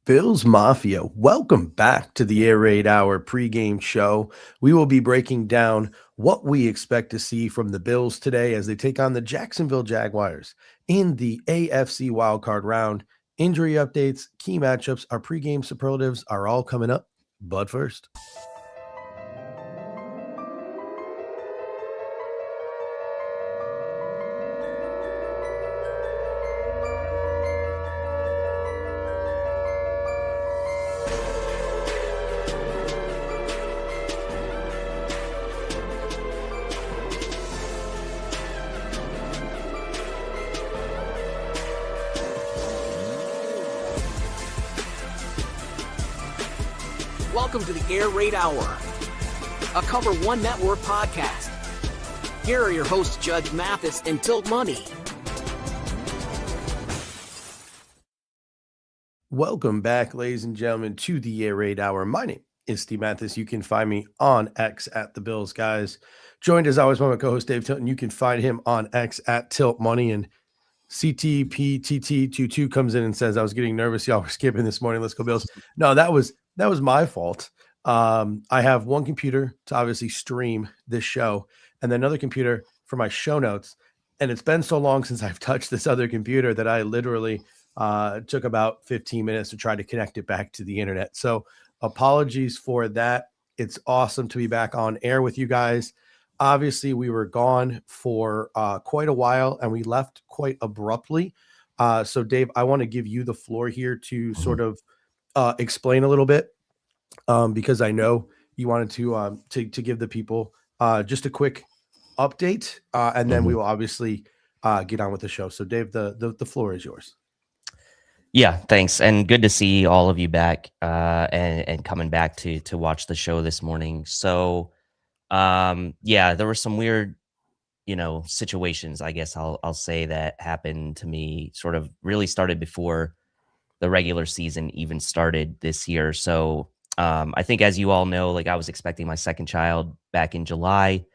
Bills Mafia, welcome back to the Air Raid Hour pregame show. We will be breaking down what we expect to see from the Bills today as they take on the Jacksonville Jaguars in the AFC wildcard round. Injury updates, key matchups, our pregame superlatives are all coming up. But first, welcome to the Air Raid Hour, a Cover One Network podcast. Here are your hosts, Judge Mathis and Tilt Money. welcome back, ladies and gentlemen, to the Air Raid Hour. My name is Steve Mathis. You can find me on X at the Bills Guys. Joined as always by my co-host Dave Tilton. You can find him on X at Tilt Money. And CTPTT22 comes in and says, I was getting nervous. Y'all were skipping this morning. Let's go Bills. No, that was my fault. I have one computer to obviously stream this show and then another computer for my show notes. And it's been so long since I've touched this other computer that I literally took about 15 minutes to try to connect it back to the internet. So apologies for that. It's awesome to be back on air with you guys. Obviously, we were gone for quite a while, and we left quite abruptly. So, Dave, I want to give you the floor here to sort of explain a little bit, because I know you wanted to give the people just a quick update, and then we will obviously get on with the show. So, Dave, the floor is yours. Yeah, thanks, and good to see all of you back and coming back to watch the show this morning. So. Yeah, there were some weird, situations, I guess I'll say, that happened to me, sort of really started before the regular season even started this year. So, I think, as you all know, I was expecting my second child back in July.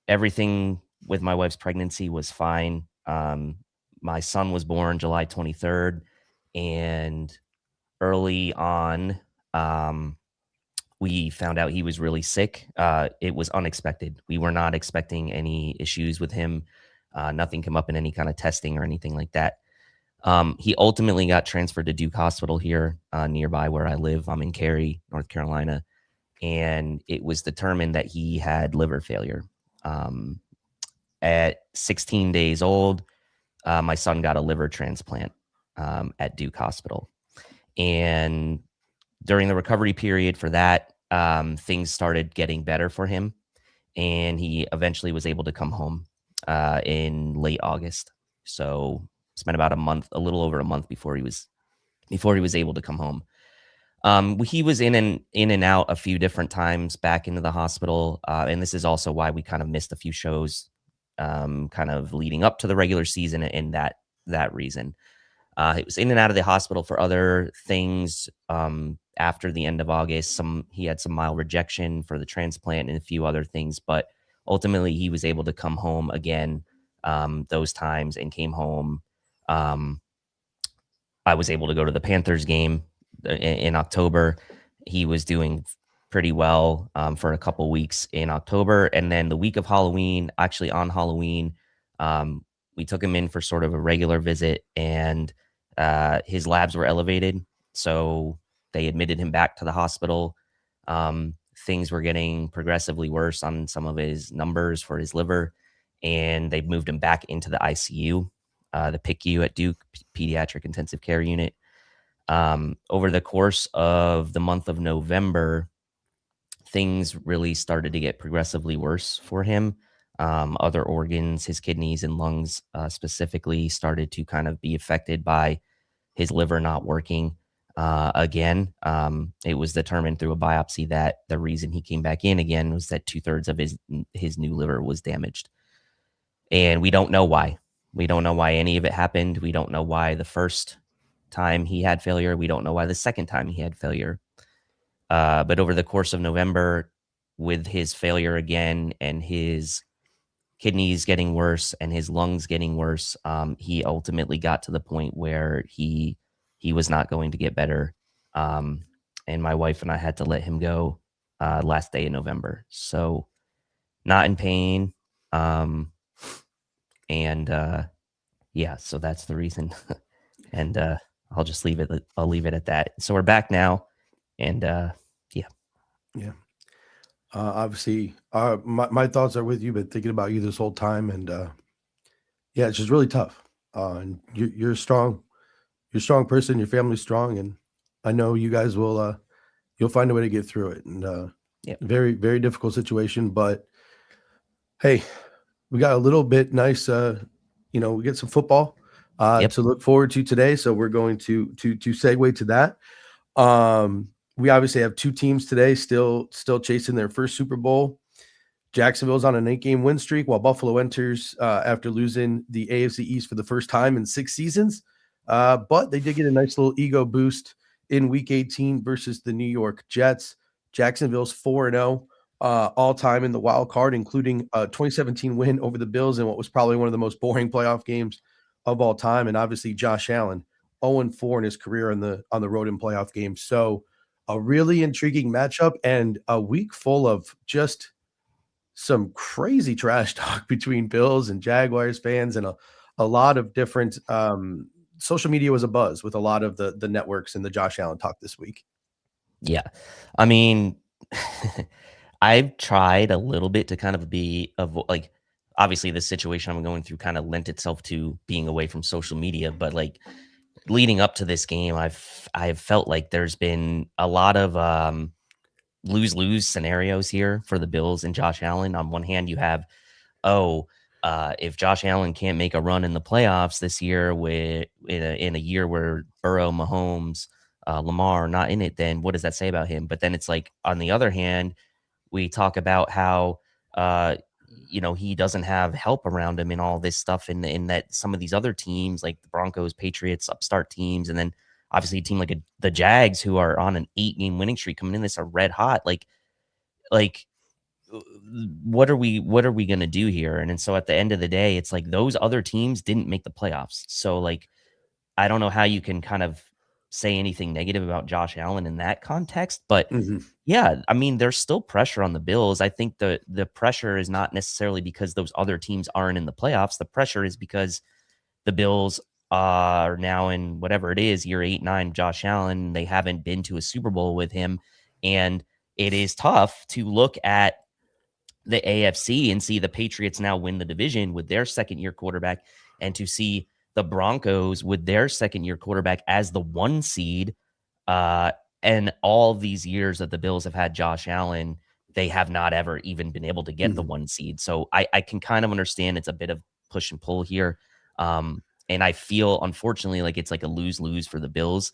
Everything with my wife's pregnancy was fine. My son was born July 23rd, and early on, we found out he was really sick. It was unexpected. We were not expecting any issues with him. Nothing came up in any kind of testing or anything like that. He ultimately got transferred to Duke Hospital here nearby where I live. I'm in Cary, North Carolina. And it was determined that he had liver failure. At 16 days old, my son got a liver transplant at Duke Hospital. And during the recovery period for that, things started getting better for him, and he eventually was able to come home in late August. So spent about a little over a month before he was able to come home. He was in and out a few different times back into the hospital, and this is also why we kind of missed a few shows, kind of leading up to the regular season, and that reason. He was in and out of the hospital for other things. After the end of August, he had some mild rejection for the transplant and a few other things, but ultimately he was able to come home again those times and came home. I was able to go to the Panthers game in October. He was doing pretty well for a couple weeks in October, and then the week of Halloween, actually on Halloween, we took him in for sort of a regular visit, and his labs were elevated, so they admitted him back to the hospital. Things were getting progressively worse on some of his numbers for his liver, and they moved him back into the ICU, the PICU at Duke, Pediatric Intensive Care Unit. Over the course of the month of November, things really started to get progressively worse for him. Other organs, his kidneys and lungs specifically, started to kind of be affected by his liver not working. Again, it was determined through a biopsy that the reason he came back in again was that 2/3 of his new liver was damaged. And we don't know why. We don't know why any of it happened. We don't know why the first time he had failure. We don't know why the second time he had failure. But over the course of November, with his failure again and his kidneys getting worse and his lungs getting worse, he ultimately got to the point where he he was not going to get better. And my wife and I had to let him go last day in November. So not in pain. Yeah, so that's the reason. And I'll just leave it at that. So we're back now. And yeah. Obviously, my thoughts are with you, but thinking about you this whole time, and yeah, it's just really tough. And you're strong. You're a strong person. Your family's strong, and I know you guys will. You'll find a way to get through it. And very, very difficult situation, but hey, we got a little bit nice. We get some football to look forward to today, so we're going to segue to that. We obviously have two teams today still chasing their first Super Bowl. Jacksonville's on an 8-game win streak, while Buffalo enters after losing the AFC East for the first time in 6 seasons. But they did get a nice little ego boost in Week 18 versus the New York Jets. Jacksonville's 4-0 all time in the wild card, including a 2017 win over the Bills in what was probably one of the most boring playoff games of all time. And obviously Josh Allen, 0-4 in his career on the road in playoff games. So a really intriguing matchup and a week full of just some crazy trash talk between Bills and Jaguars fans, and a lot of different social media was abuzz with a lot of the networks and the Josh Allen talk this week. Yeah. I mean, I've tried a little bit to kind of obviously the situation I'm going through kind of lent itself to being away from social media, but like leading up to this game, I've felt like there's been a lot of lose-lose scenarios here for the Bills and Josh Allen. On one hand, you have, if Josh Allen can't make a run in the playoffs this year in a year where Burrow, Mahomes, Lamar are not in it, then what does that say about him? But then it's like, on the other hand, we talk about how he doesn't have help around him and all this stuff, in that some of these other teams like the Broncos, Patriots, upstart teams, and then obviously a team like the Jags, who are on an 8-game winning streak coming in this are red hot. Like what are we going to do here? And so at the end of the day, it's like those other teams didn't make the playoffs. So like, I don't know how you can kind of say anything negative about Josh Allen in that context, but yeah, I mean, there's still pressure on the Bills. I think the pressure is not necessarily because those other teams aren't in the playoffs. The pressure is because the Bills are now in whatever it is, year 8, 9, Josh Allen. They haven't been to a Super Bowl with him. And it is tough to look at the AFC and see the Patriots now win the division with their second-year quarterback, and to see the Broncos with their second-year quarterback as the 1 seed. And all these years that the Bills have had Josh Allen, they have not ever even been able to get the 1 seed. So I can kind of understand it's a bit of push and pull here. And I feel, unfortunately, like it's like a lose-lose for the Bills,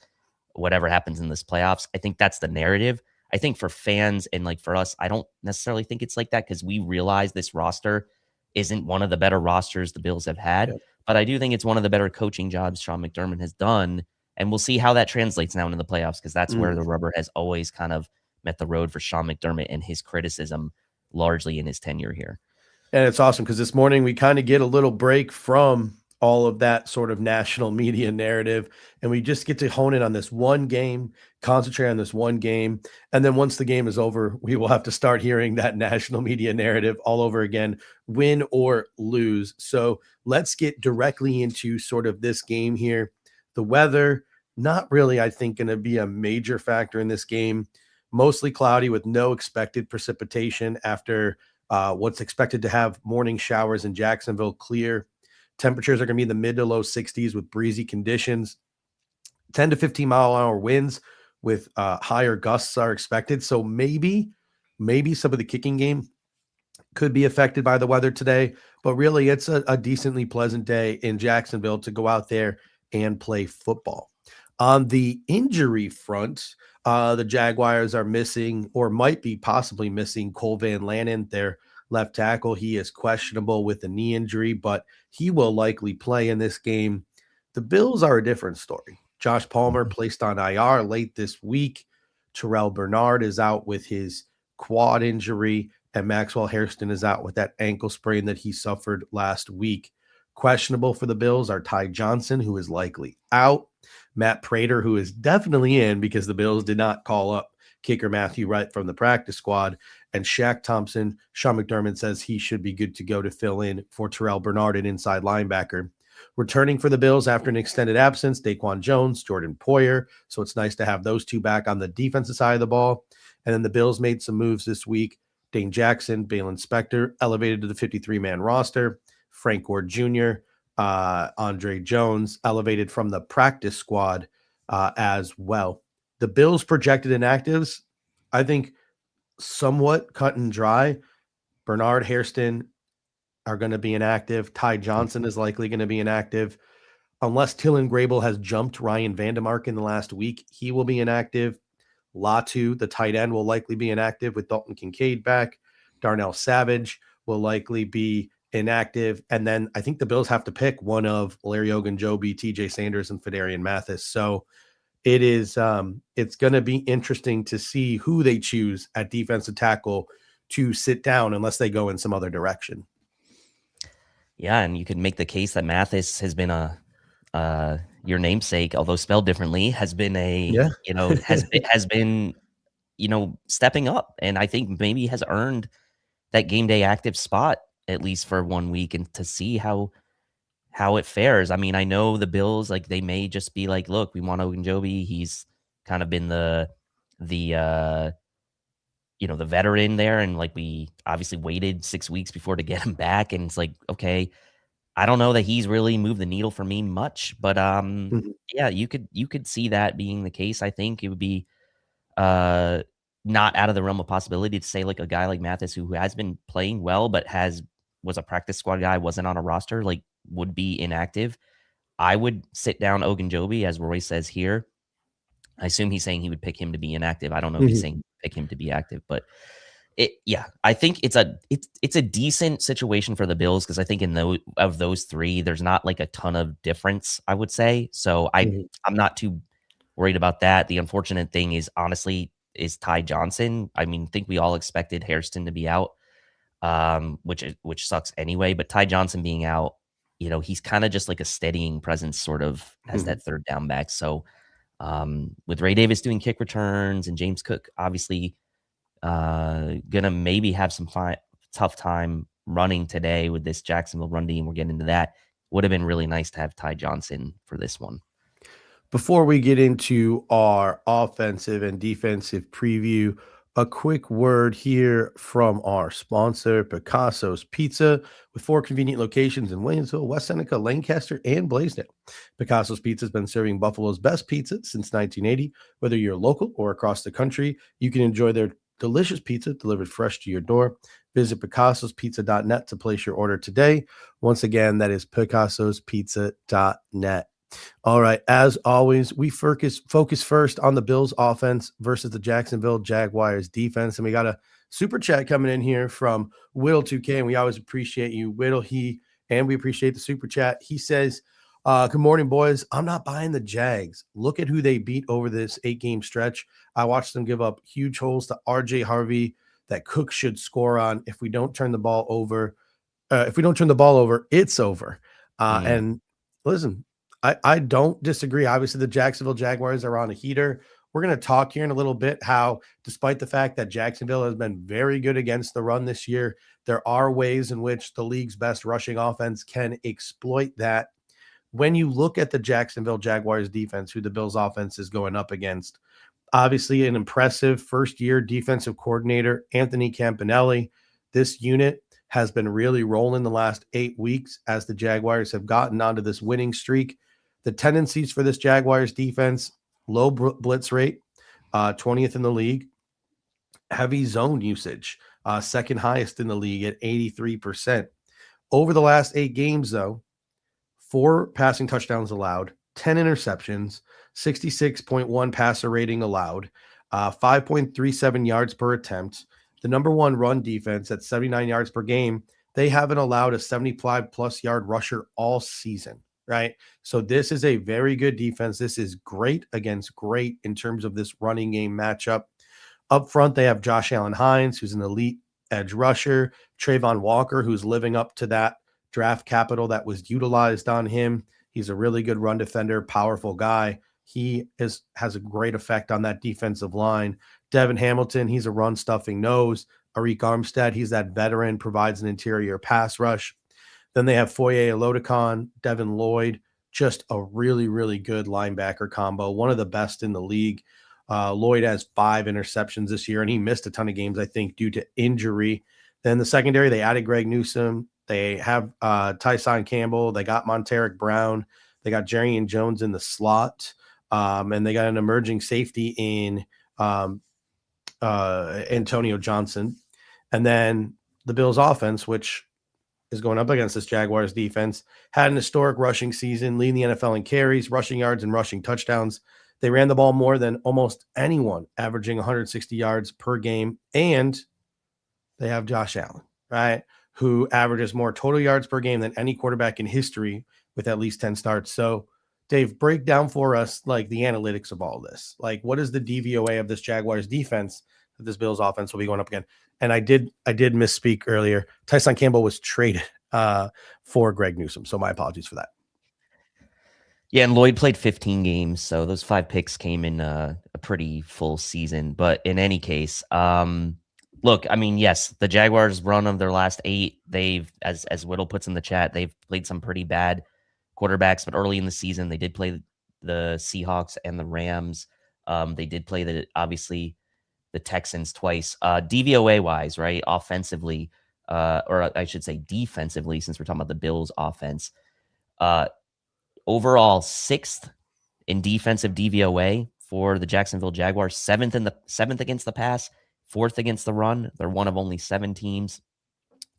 whatever happens in this playoffs. I think that's the narrative. I think for fans and like for us, I don't necessarily think it's like that, because we realize this roster isn't one of the better rosters the Bills have had. Yep. But I do think it's one of the better coaching jobs Sean McDermott has done. And we'll see how that translates now into the playoffs, because that's where the rubber has always kind of met the road for Sean McDermott and his criticism largely in his tenure here. And it's awesome because this morning we kind of get a little break from all of that sort of national media narrative, and we just get to hone in on this one game, concentrate on this one game. And then once the game is over, we will have to start hearing that national media narrative all over again, win or lose. So let's get directly into sort of this game here. The weather, not really, I think, going to be a major factor in this game. Mostly cloudy with no expected precipitation after what's expected to have morning showers in Jacksonville. Clear. Temperatures are going to be in the mid to low 60s with breezy conditions. 10 to 15 mile an hour winds with higher gusts are expected. So maybe some of the kicking game could be affected by the weather today, but really it's a decently pleasant day in Jacksonville to go out there and play football. On the injury front, the Jaguars are missing, or might be possibly missing, Cole Van Lanen, their left tackle. He is questionable with a knee injury, but he will likely play in this game. The Bills are a different story. Josh Palmer placed on IR late this week. Terrell Bernard is out with his quad injury, and Maxwell Hairston is out with that ankle sprain that he suffered last week. Questionable for the Bills are Ty Johnson, who is likely out. Matt Prater, who is definitely in because the Bills did not call up kicker Matthew Wright from the practice squad, and Shaq Thompson. Sean McDermott says he should be good to go to fill in for Terrell Bernard, an inside linebacker. Returning for the Bills after an extended absence, Daquan Jones, Jordan Poyer. So it's nice to have those two back on the defensive side of the ball. And then the Bills made some moves this week. Dane Jackson, Balen Spector, elevated to the 53-man roster. Frank Gore Jr., Andre Jones, elevated from the practice squad as well. The Bills' projected inactives, I think, somewhat cut and dry. Bernard, Hairston are going to be inactive. Ty Johnson is likely going to be inactive. Unless Tilton Grable has jumped Ryan Vandemark in the last week, he will be inactive. Latu, the tight end, will likely be inactive with Dalton Kincaid back. Darnell Savage will likely be inactive. And then I think the Bills have to pick one of Larry Ogunjobi, TJ Sanders, and Fedarian Mathis. So it is it's going to be interesting to see who they choose at defensive tackle to sit down unless they go in some other direction. Yeah, and you could make the case that Mathis has been your namesake, although spelled differently, has been has been stepping up, and I think maybe has earned that game day active spot at least for 1 week, and to see how it fares. I mean, I know the Bills, like, they may just be like, look, we want Ogunjobi. He's kind of been the veteran there, and like, we obviously waited 6 weeks before to get him back, and it's like, okay, I don't know that he's really moved the needle for me much, but yeah, you could see that being the case. I think it would be not out of the realm of possibility to say, like, a guy like Mathis, who has been playing well but was a practice squad guy, wasn't on a roster, like, would be inactive. I would sit down Ogunjobi, as Roy says here. I assume he's saying he would pick him to be inactive. I don't know if he's saying pick him to be active, but I think it's a decent situation for the Bills, because I think in those three, there's not like a ton of difference, I would say. So I'm not too worried about that. The unfortunate thing is, honestly, is Ty Johnson. I mean, I think we all expected Hairston to be out, which sucks anyway. But Ty Johnson being out, he's kind of just like a steadying presence, sort of, as that third down back. So with Ray Davis doing kick returns and James Cook obviously gonna maybe have some tough time running today with this Jacksonville run team, we'll get into that. Would have been really nice to have Ty Johnson for this one. Before we get into our offensive and defensive preview, a quick word here from our sponsor, Picasso's Pizza, with 4 convenient locations in Williamsville, West Seneca, Lancaster, and Blaisdell. Picasso's Pizza has been serving Buffalo's best pizza since 1980. Whether you're local or across the country, you can enjoy their delicious pizza delivered fresh to your door. Visit picassospizza.net to place your order today. Once again, that is picassospizza.net. All right. As always, we focus first on the Bills offense versus the Jacksonville Jaguars defense. And we got a super chat coming in here from Whittle 2K, and we always appreciate you, Whittle. We appreciate the super chat. He says, good morning, boys. I'm not buying the Jags. Look at who they beat over this 8-game stretch. I watched them give up huge holes to RJ Harvey that Cook should score on. If we don't turn the ball over, it's over. And listen, I don't disagree. Obviously, the Jacksonville Jaguars are on a heater. We're going to talk here in a little bit how, despite the fact that Jacksonville has been very good against the run this year, there are ways in which the league's best rushing offense can exploit that. When you look at the Jacksonville Jaguars defense, who the Bills offense is going up against, obviously an impressive first-year defensive coordinator, Anthony Campanelli. This unit has been really rolling the last 8 weeks as the Jaguars have gotten onto this winning streak. The tendencies for this Jaguars defense: low blitz rate, 20th in the league. Heavy zone usage, second highest in the league at 83%. Over the last 8 games, though, 4 passing touchdowns allowed, 10 interceptions, 66.1 passer rating allowed, 5.37 yards per attempt. The number 1 run defense at 79 yards per game. They haven't allowed a 75-plus yard rusher all season, right? So this is a very good defense. This is great against great in terms of this running game matchup. Up front, they have Josh Allen Hines, who's an elite edge rusher, Trayvon Walker, who's living up to that draft capital that was utilized on him. He's a really good run defender, powerful guy. He has a great effect on that defensive line. Devin Hamilton, he's a run stuffing nose. Arik Armstead, he's that veteran, provides an interior pass rush. Then they have Foye Olodokun, Devin Lloyd, just a really, really good linebacker combo, one of the best in the league. Lloyd has 5 interceptions this year, and he missed a ton of games, I think, due to injury. Then the secondary, they added Greg Newsome. They have Tyson Campbell. They got Monteric Brown. They got Jerry Jones in the slot. And they got an emerging safety in Antonio Johnson. And then the Bills offense, which is going up against this Jaguars defense, had an historic rushing season, leading the NFL in carries, rushing yards, and rushing touchdowns. They ran the ball more than almost anyone, averaging 160 yards per game. And they have Josh Allen, right, who averages more total yards per game than any quarterback in history with at least 10 starts. So, Dave, break down for us, like, the analytics of all this. Like, what is the DVOA of this Jaguars defense that this Bills offense will be going up again? And I did misspeak earlier. Tyson Campbell was traded for Greg Newsome, so my apologies for that. Yeah, and Lloyd played 15 games, so those 5 picks came in a pretty full season. But in any case, look, I mean, yes, the Jaguars' run of their last 8, they've, as Whittle puts in the chat, they've played some pretty bad quarterbacks, but early in the season, they did play the Seahawks and the Rams. They did play obviously the Texans twice. DVOA wise, right? Offensively, or I should say defensively, since we're talking about the Bills offense, overall 6th in defensive DVOA for the Jacksonville Jaguars, 7th against the pass, 4th against the run. They're one of only 7 teams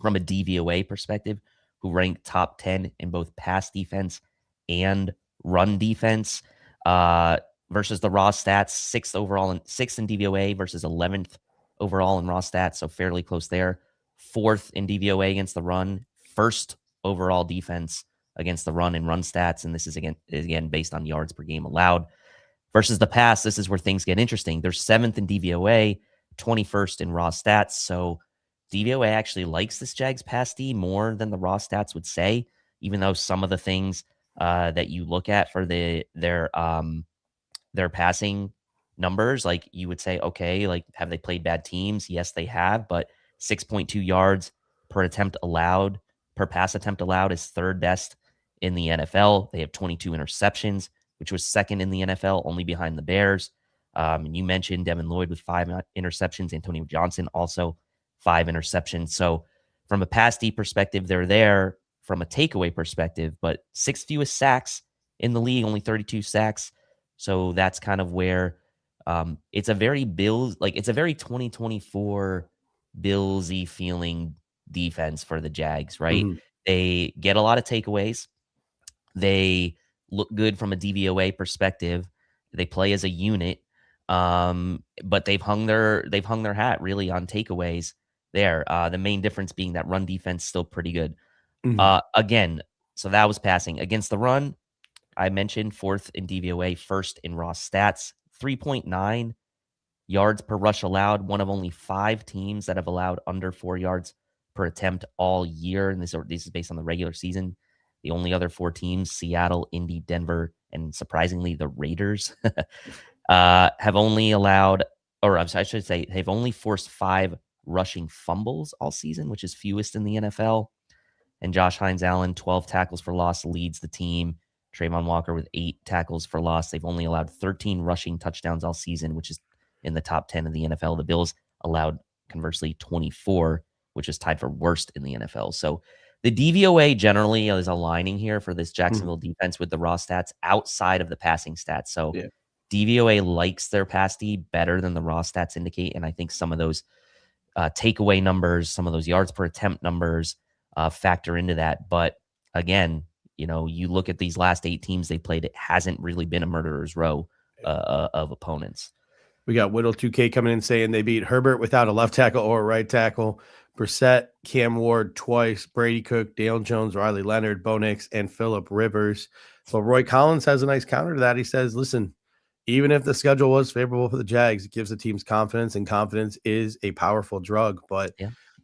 from a DVOA perspective who rank top 10 in both pass defense and run defense. Versus the raw stats, 6th overall and 6th in DVOA versus 11th overall in raw stats, so fairly close there. 4th in DVOA against the run, 1st overall defense against the run and run stats, and this is again based on yards per game allowed. Versus the pass, this is where things get interesting. They're 7th in DVOA, 21st in raw stats, so DVOA actually likes this Jags pass D more than the raw stats would say, even though some of the things that you look at for their passing numbers, like you would say, okay, like, have they played bad teams? Yes, they have, but 6.2 yards per pass attempt allowed is 3rd best in the NFL. They have 22 interceptions, which was 2nd in the NFL, only behind the Bears. And you mentioned Devin Lloyd with 5 interceptions, Antonio Johnson also 5 interceptions. So from a pass D perspective, they're there. From a takeaway perspective, but 6th fewest sacks in the league, only 32 sacks. So that's kind of where it's a very Bills, like, it's a very 2024 Billsy feeling defense for the Jags, right? Mm-hmm. They get a lot of takeaways. They look good from a DVOA perspective. They play as a unit, but they've hung their hat really on takeaways there. The main difference being that run defense still pretty good. Mm-hmm. Again, so that was passing. Against the run, I mentioned 4th in DVOA, 1st in raw stats, 3.9 yards per rush allowed, one of only 5 teams that have allowed under 4 yards per attempt all year. And this is based on the regular season. The only other 4 teams, Seattle, Indy, Denver, and surprisingly the Raiders, have only allowed, or I should say, they've only forced 5 rushing fumbles all season, which is fewest in the NFL. And Josh Hines-Allen, 12 tackles for loss, leads the team. Trayvon Walker with 8 tackles for loss. They've only allowed 13 rushing touchdowns all season, which is in the top 10 of the NFL. The Bills allowed, conversely, 24, which is tied for worst in the NFL. So the DVOA generally is aligning here for this Jacksonville defense with the raw stats outside of the passing stats. So DVOA likes their pass D better than the raw stats indicate. And I think some of those takeaway numbers, some of those yards per attempt numbers factor into that. But again, you know, you look at these last 8 teams they played, it hasn't really been a murderer's row of opponents. We got Whittle 2K coming in saying they beat Herbert without a left tackle or a right tackle. Brissett, Cam Ward twice, Brady Cook, Dale Jones, Riley Leonard, Bo Nix, and Phillip Rivers. But Roy Collins has a nice counter to that. He says, listen, even if the schedule was favorable for the Jags, it gives the teams confidence, and confidence is a powerful drug. But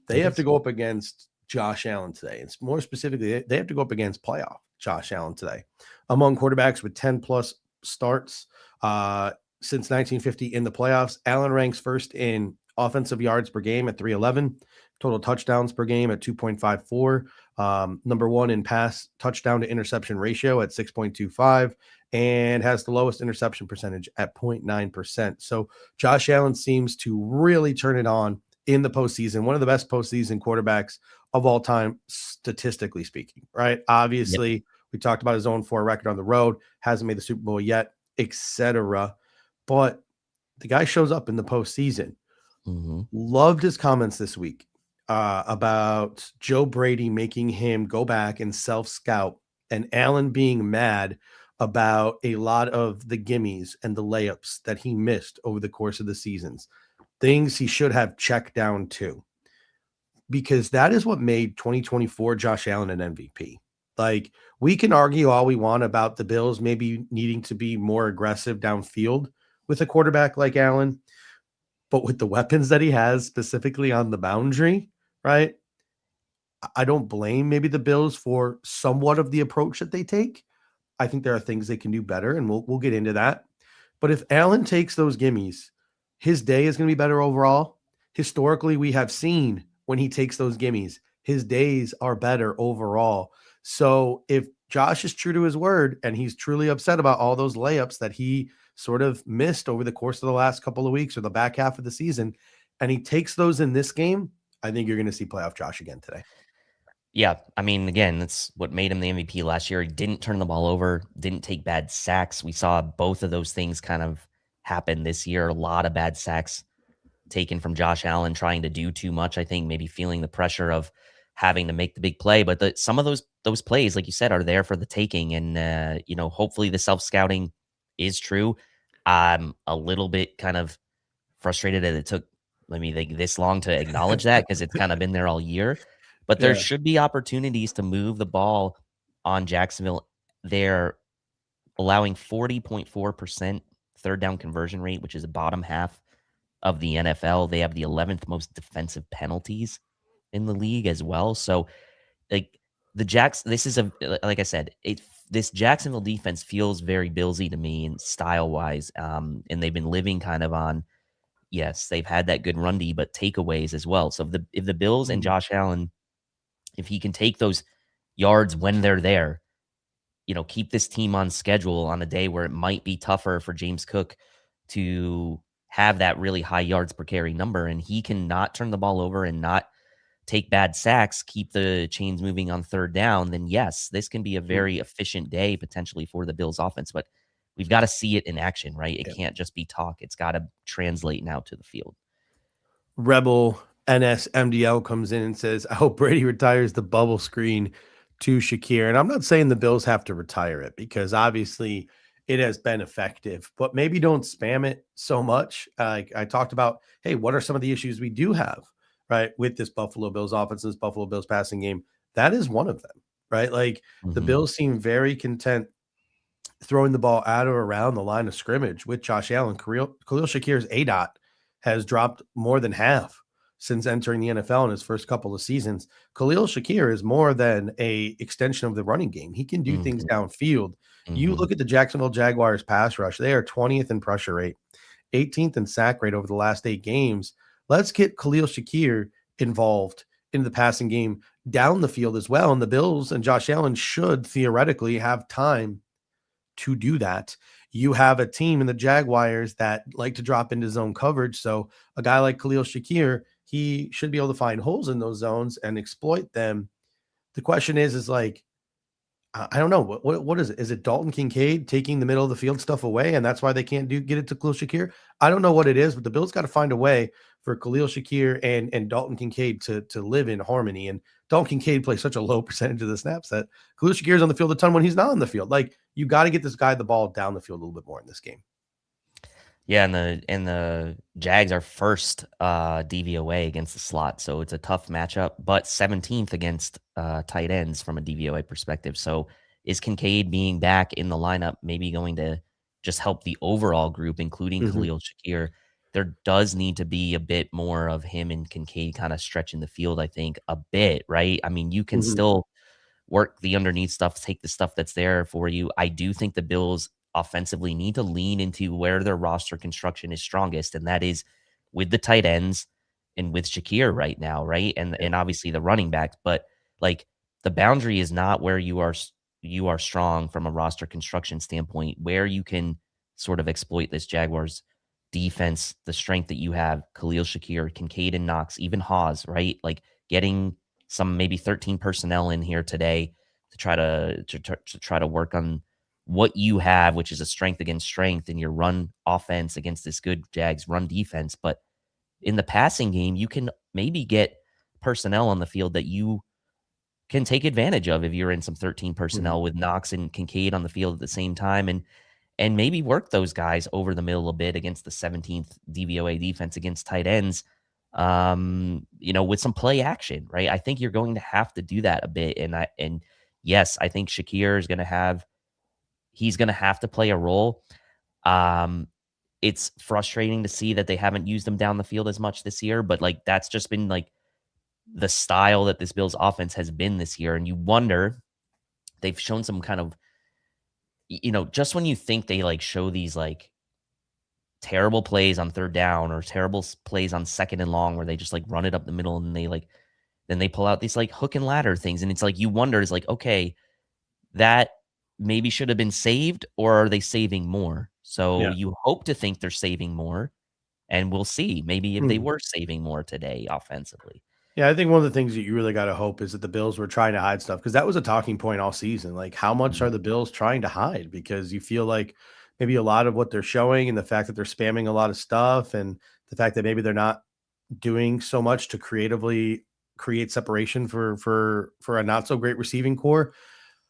they have to go up against Josh Allen today. And more specifically, they have to go up against playoff Josh Allen today. Among quarterbacks with 10 plus starts since 1950 in the playoffs. Allen ranks first in offensive yards per game at 311, total touchdowns per game at 2.54, number one in pass touchdown to interception ratio at 6.25, and has the lowest interception percentage at 0.9%. So Josh Allen seems to really turn it on in the postseason, one of the best postseason quarterbacks of all time, statistically speaking, right? Obviously, Yep. we talked about his own 4 record on the road, hasn't made the Super Bowl yet, etc. But the guy shows up in the postseason. Mm-hmm. Loved his comments this week about Joe Brady making him go back and self-scout, and Allen being mad about a lot of the gimmies and the layups that he missed over the course of the seasons, things he should have checked down to, because that is what made 2024 Josh Allen an MVP. Like, we can argue all we want about the Bills maybe needing to be more aggressive downfield with a quarterback like Allen, but with the weapons that he has, specifically on the boundary, right? I don't blame maybe the Bills for somewhat of the approach that they take. I think there are things they can do better, and we'll get into that. But if Allen takes those gimmies, his day is going to be better overall. Historically, we have seen when he takes those gimmies, his days are better overall. So if Josh is true to his word and he's truly upset about all those layups that he sort of missed over the course of the last couple of weeks or the back half of the season, and he takes those in this game, I think you're going to see playoff Josh again today. Yeah, I mean, again, that's what made him the MVP last year. He didn't turn the ball over, didn't take bad sacks. We saw both of those things kind of happen this year. A lot of bad sacks taken from Josh Allen trying to do too much, I think, maybe feeling the pressure of having to make the big play. But some of those plays, like you said, are there for the taking. And, hopefully the self-scouting is true. I'm a little bit kind of frustrated that it took this long to acknowledge that, because it's kind of been there all year. But there should be opportunities to move the ball on Jacksonville. They're allowing 40.4% third down conversion rate, which is the bottom half of the NFL. They have the 11th most defensive penalties in the league as well. So, like, like I said, this Jacksonville defense feels very Billsy to me and style wise. And they've been living kind of on, yes, they've had that good run D, but takeaways as well. So if the Bills and Josh Allen, if he can take those yards when they're there, keep this team on schedule on a day where it might be tougher for James Cook to have that really high yards per carry number, and he can not turn the ball over and not take bad sacks, keep the chains moving on third down, then yes, this can be a very efficient day potentially for the Bills offense. But we've got to see it in action, right? It can't just be talk. It's got to translate now to the field. Rebel NSMDL comes in and says, I hope Brady retires the bubble screen to Shakir. And I'm not saying the Bills have to retire it, because obviously it has been effective, but maybe don't spam it so much. I talked about, hey, what are some of the issues we do have, right, with this Buffalo Bills offense, this Buffalo Bills passing game? That is one of them, right? Like, the Bills seem very content throwing the ball at or around the line of scrimmage with Josh Allen. Khalil Shakir's ADOT has dropped more than half since entering the NFL in his first couple of seasons. Khalil Shakir is more than a extension of the running game. He can do things downfield. You look at the Jacksonville Jaguars pass rush, they are 20th in pressure rate, 18th in sack rate over the last 8 games. Let's get Khalil Shakir involved in the passing game down the field as well. And the Bills and Josh Allen should theoretically have time to do that. You have a team in the Jaguars that like to drop into zone coverage. So a guy like Khalil Shakir, he should be able to find holes in those zones and exploit them. The question is like, I don't know. What is it? Is it Dalton Kincaid taking the middle of the field stuff away, and that's why they can't get it to Khalil Shakir? I don't know what it is, but the Bills got to find a way for Khalil Shakir and Dalton Kincaid to live in harmony. And Dalton Kincaid plays such a low percentage of the snaps that Khalil Shakir is on the field a ton when he's not on the field. Like, you got to get this guy the ball down the field a little bit more in this game. Yeah, and the Jags are first DVOA against the slot, so it's a tough matchup, but 17th against tight ends from a DVOA perspective. So is Kincaid being back in the lineup maybe going to just help the overall group, including Khalil Shakir? There does need to be a bit more of him and Kincaid kind of stretching the field, I think, a bit, right? I mean, you can still work the underneath stuff, take the stuff that's there for you. I do think the Bills offensively need to lean into where their roster construction is strongest, and that is with the tight ends and with Shakir right now, right? And obviously the running backs, but like the boundary is not where you are strong from a roster construction standpoint, where you can sort of exploit this Jaguars defense, the strength that you have, Khalil Shakir, Kincaid and Knox, even Hawes, right? Like getting some maybe 13 personnel in here today to try to work on what you have, which is a strength against strength in your run offense against this good Jags run defense. But in the passing game, you can maybe get personnel on the field that you can take advantage of if you're in some 13 personnel with Knox and Kincaid on the field at the same time, and maybe work those guys over the middle a bit against the 17th DVOA defense against tight ends, with some play action, right? I think you're going to have to do that a bit. And yes, I think Shakir is he's going to have to play a role. It's frustrating to see that they haven't used him down the field as much this year, but like, that's just been like the style that this Bills offense has been this year. And you wonder, they've shown some kind of, just when you think they like show these like terrible plays on third down or terrible plays on second and long where they just like run it up the middle and then they pull out these like hook and ladder things. And it's like, you wonder, it's like, okay, that maybe should have been saved, or are they saving more? So you hope to think they're saving more, and we'll see maybe if they were saving more today offensively. Yeah, I think one of the things that you really got to hope is that the Bills were trying to hide stuff, because that was a talking point all season. Like, how much are the Bills trying to hide? Because you feel like maybe a lot of what they're showing and the fact that they're spamming a lot of stuff and the fact that maybe they're not doing so much to creatively create separation for a not so great receiving core.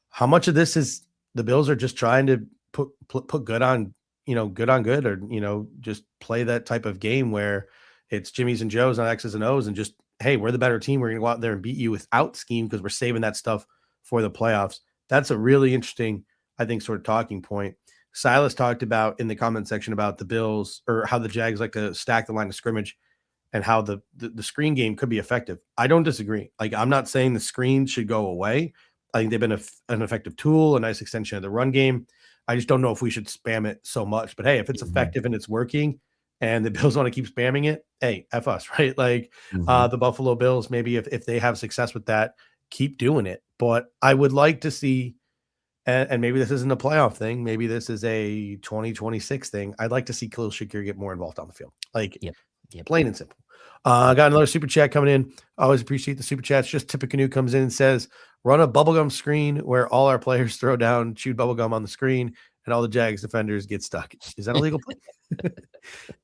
How much of this is the Bills are just trying to put good on, good on good, or, just play that type of game where it's Jimmy's and Joe's on X's and O's and just, hey, we're the better team. We're going to go out there and beat you without scheme because we're saving that stuff for the playoffs. That's a really interesting, I think, sort of talking point. Silas talked about in the comment section about the Bills, or how the Jags like to stack the line of scrimmage and how the screen game could be effective. I don't disagree. Like, I'm not saying the screen should go away. I think they've been an effective tool, a nice extension of the run game. I just don't know if we should spam it so much. But hey, if it's effective and it's working and the Bills want to keep spamming it, hey, F us, right? Like the Buffalo Bills, maybe if they have success with that, keep doing it. But I would like to see, and maybe this isn't a playoff thing, maybe this is a 2026 thing. I'd like to see Khalil Shakir get more involved on the field. Like, plain and simple. I got another super chat coming in. I always appreciate the super chats. Just Tippecanoe comes in and says, run a bubblegum screen where all our players throw down chewed bubblegum on the screen and all the Jags defenders get stuck. Is that a legal play?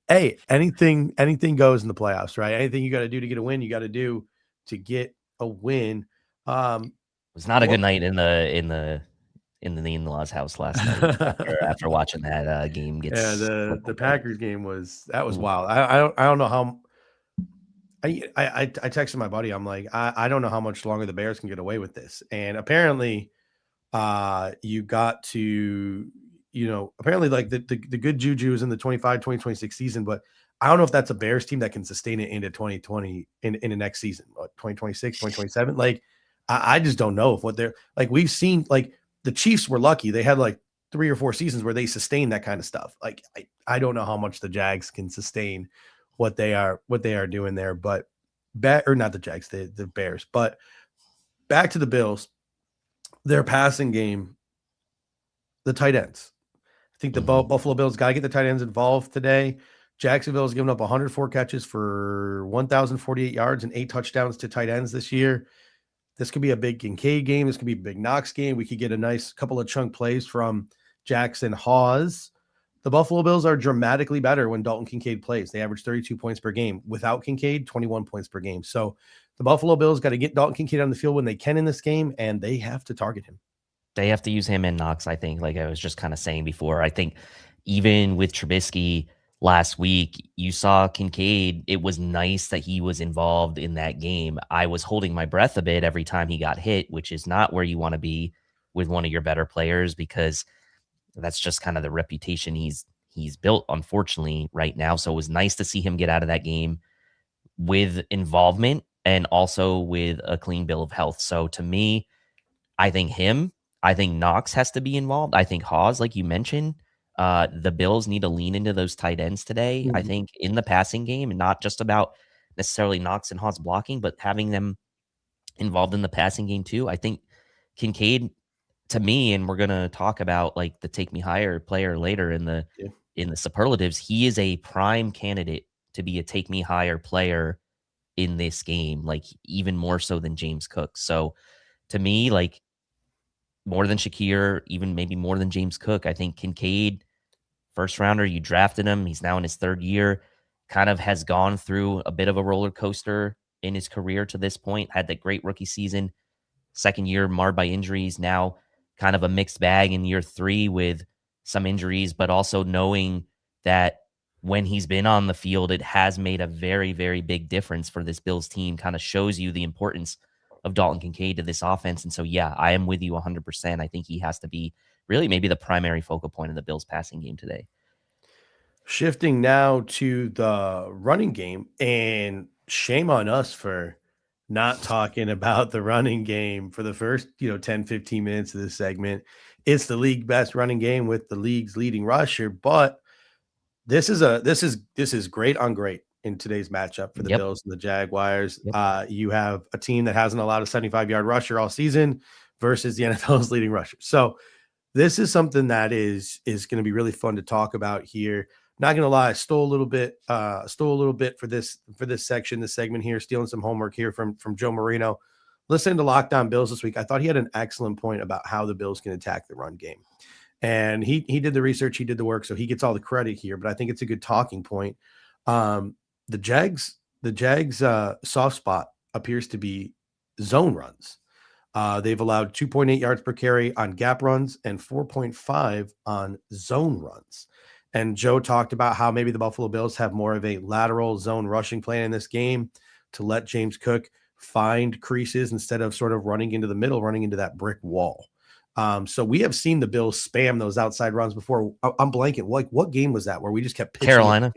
Hey, anything goes in the playoffs, right? Anything you got to do to get a win, you got to do to get a win. It was not a good night in the in-laws house last night after watching that game. The Packers game was wild. I don't know how. I texted my buddy. I'm like, I don't know how much longer the Bears can get away with this. And apparently, you got to, apparently like the good juju is in the 2026 season, but I don't know if that's a Bears team that can sustain it into 2020 in the next season, 2026, 2027. Like, I just don't know if what they're like. We've seen, like, the Chiefs were lucky. They had like 3 or 4 seasons where they sustained that kind of stuff. Like, I don't know how much the Jags can sustain what they are doing there, but not the Jags, the Bears. But back to the Bills, their passing game, the tight ends. I think the Buffalo Bills got to get the tight ends involved today. Jacksonville has given up 104 catches for 1,048 yards and 8 touchdowns to tight ends this year. This could be a big Kincaid game. This could be a big Knox game. We could get a nice couple of chunk plays from Jackson Hawes. The Buffalo Bills are dramatically better when Dalton Kincaid plays. They average 32 points per game. Without Kincaid, 21 points per game. So the Buffalo Bills got to get Dalton Kincaid on the field when they can in this game, and they have to target him. They have to use him and Knox, I think, like I was just kind of saying before. I think even with Trubisky last week, you saw Kincaid. It was nice that he was involved in that game. I was holding my breath a bit every time he got hit, which is not where you want to be with one of your better players, because that's just kind of the reputation he's built, unfortunately, right now. So it was nice to see him get out of that game with involvement and also with a clean bill of health. So to me, I think Knox has to be involved. I think Hawes, like you mentioned, The Bills need to lean into those tight ends today. I think in the passing game, and not just about necessarily Knox and Haas blocking, but having them involved in the passing game too. I think Kincaid, to me, and we're gonna talk about like the take me higher player later in the superlatives. He is a prime candidate to be a take me higher player in this game, like even more so than James Cook. So to me, like more than Shakir, even maybe more than James Cook. I think Kincaid, first rounder, you drafted him. He's now in his third year, kind of has gone through a bit of a roller coaster in his career to this point, had that great rookie season, second year marred by injuries, now kind of a mixed bag in year 3 with some injuries, but also knowing that when he's been on the field, it has made a very, very big difference for this Bills team, kind of shows you the importance of Dalton Kincaid to this offense. And so, yeah, I am with you 100%. I think he has to be really maybe the primary focal point of the Bills passing game today. Shifting now to the running game, and shame on us for not talking about the running game for the first, 10, 15 minutes of this segment. It's the league best running game with the league's leading rusher, but this is great on great in today's matchup for the Bills and the Jaguars. You have a team that hasn't allowed a 75-yard rusher all season versus the NFL's leading rusher. So this is something that is going to be really fun to talk about here. Not going to lie, I stole a little bit for this section, this segment here, stealing some homework here from Joe Marino. Listening to Locked On Bills this week, I thought he had an excellent point about how the Bills can attack the run game. And he did the research, he did the work, so he gets all the credit here, but I think it's a good talking point. The Jags soft spot appears to be zone runs. They've allowed 2.8 yards per carry on gap runs and 4.5 on zone runs. And Joe talked about how maybe the Buffalo Bills have more of a lateral zone rushing plan in this game to let James Cook find creases instead of sort of running into the middle, running into that brick wall. So we have seen the Bills spam those outside runs before. I'm blanking. What game was that where we just kept pitching Carolina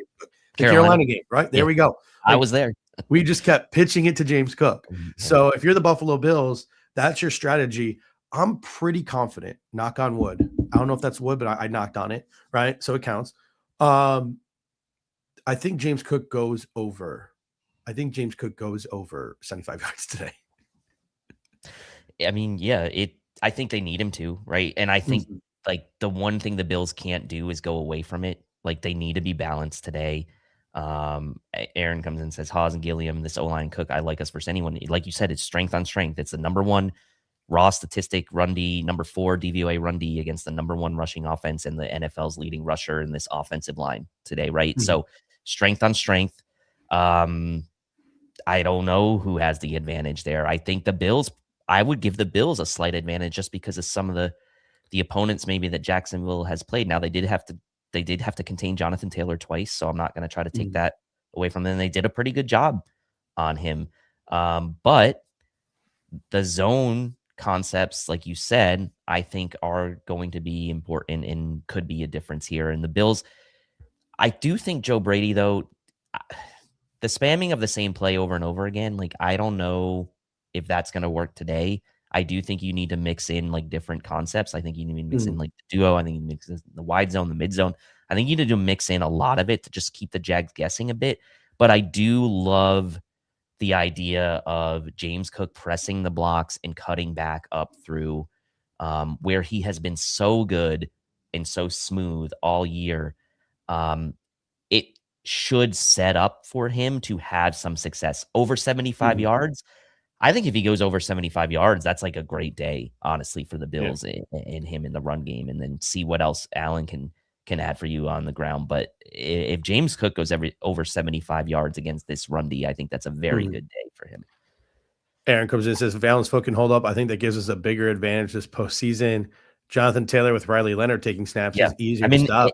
game, right? There we go. I was there. We just kept pitching it to James Cook. So if you're the Buffalo Bills, that's your strategy. I'm pretty confident, knock on wood. I don't know if that's wood, but I knocked on it, right? So it counts. I think James Cook goes over. 75 yards today. I mean, yeah, I think they need him to, right? And I think like the one thing the Bills can't do is go away from it. Like they need to be balanced today. Aaron comes in and says, Haas and Gilliam, this O-line Cook, I like us versus anyone. Like you said, it's strength on strength. It's the number 1 raw statistic run D, number 4 DVOA run D against the number 1 rushing offense and the NFL's leading rusher in this offensive line today, right? So strength on strength. I don't know who has the advantage there. I think I would give the Bills a slight advantage just because of some of the opponents maybe that Jacksonville has played. Now they did have to contain Jonathan Taylor twice, so I'm not going to try to take that away from them. They did a pretty good job on him. But the zone concepts, like you said, I think are going to be important and could be a difference here. And the Bills, I do think Joe Brady, though, the spamming of the same play over and over again, like I don't know if that's going to work today. I do think you need to mix in like different concepts. I think you need to mix in like the duo. I think you mix in the wide zone, the mid zone. I think you need to mix in a lot of it to just keep the Jags guessing a bit. But I do love the idea of James Cook pressing the blocks and cutting back up through where he has been so good and so smooth all year. It should set up for him to have some success. Over 75 yards, I think if he goes over 75 yards, that's like a great day, honestly, for the Bills and him in the run game, and then see what else Allen can add for you on the ground. But if James Cook goes over 75 yards against this run D, I think that's a very good day for him. Aaron comes in and says, if Allen's foot can hold up, I think that gives us a bigger advantage this postseason. Jonathan Taylor with Riley Leonard taking snaps is easier to stop.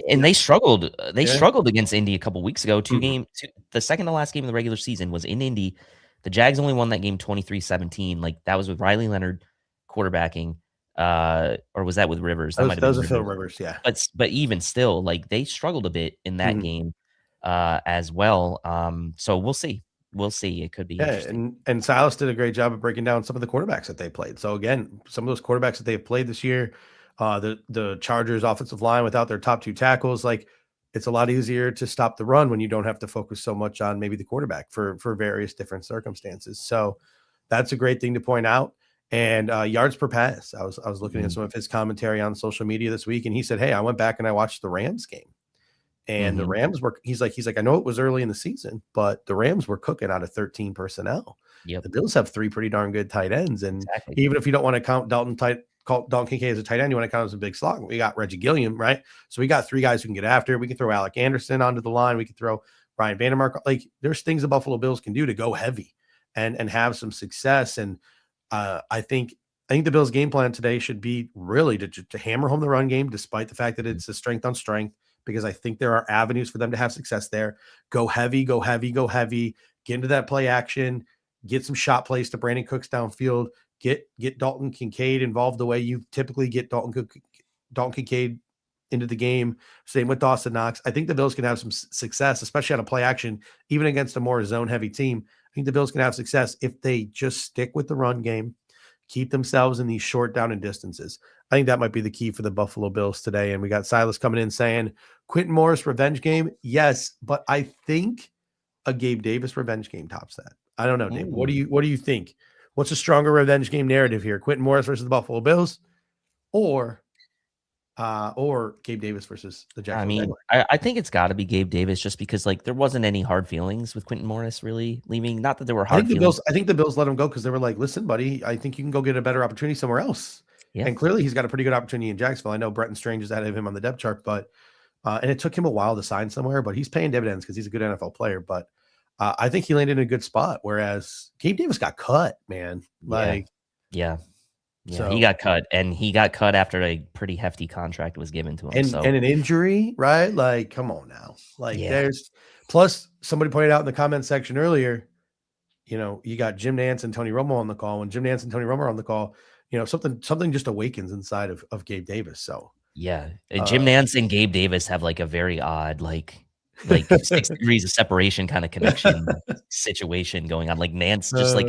And they struggled. They struggled against Indy a couple weeks ago. The second to last game of the regular season was in Indy. The Jags only won that game 23-17. Like that was with Riley Leonard quarterbacking, or was that with Rivers? That was with Phil Rivers, yeah. But even still, like they struggled a bit in that game as well. So we'll see. We'll see. It could be interesting. And Silas did a great job of breaking down some of the quarterbacks that they played. So again, some of those quarterbacks that they've played this year, The Chargers offensive line without their top 2 tackles, like it's a lot easier to stop the run when you don't have to focus so much on maybe the quarterback for various different circumstances. So that's a great thing to point out. And yards per pass. I was looking at some of his commentary on social media this week, and he said, "Hey, I went back and I watched the Rams game, and the Rams were." He's like, I know it was early in the season, but the Rams were cooking out of 13 personnel. Yep. The Bills have 3 pretty darn good tight ends, and even if you don't want to count Dalton Kincaid as a tight end, you want to count him as a big slot. We got Reggie Gilliam, right? So we got 3 guys who can get after. We can throw Alec Anderson onto the line. We can throw Ryan Vandermark. Like there's things the Buffalo Bills can do to go heavy and have some success. And I think the Bills' game plan today should be really to hammer home the run game, despite the fact that it's a strength on strength, because I think there are avenues for them to have success there. Go heavy, go heavy, go heavy. Get into that play action. Get some shot plays to Brandon Cooks downfield. Get Dalton Kincaid involved the way you typically get Dalton Kincaid into the game. Same with Dawson Knox. I think the Bills can have some success, especially on a play action, even against a more zone-heavy team. I think the Bills can have success if they just stick with the run game, keep themselves in these short down and distances. I think that might be the key for the Buffalo Bills today. And we got Silas coming in saying, Quentin Morris revenge game. Yes, but I think a Gabe Davis revenge game tops that. I don't know, Dave. What do you think? What's a stronger revenge game narrative here? Quentin Morris versus the Buffalo Bills or Gabe Davis versus the Jacksonville Jaguars? I think it's got to be Gabe Davis, just because like there wasn't any hard feelings with Quentin Morris really leaving. Not that there were hard feelings. I think the Bills let him go because they were like, listen, buddy, I think you can go get a better opportunity somewhere else. Yeah. And clearly he's got a pretty good opportunity in Jacksonville. I know Bretton Strange is ahead of him on the depth chart, but and it took him a while to sign somewhere, but he's paying dividends because he's a good NFL player. But I think he landed in a good spot, whereas Gabe Davis got cut, man. Like, yeah. So, he got cut, and he got cut after a pretty hefty contract was given to him. And an injury, right? Like, come on now. Like, there's plus somebody pointed out in the comment section earlier, you got Jim Nantz and Tony Romo on the call. When Jim Nantz and Tony Romo are on the call, something just awakens inside of Gabe Davis. So Jim Nantz and Gabe Davis have like a very odd, like 6 degrees of separation kind of connection situation going on. Like Nantz just like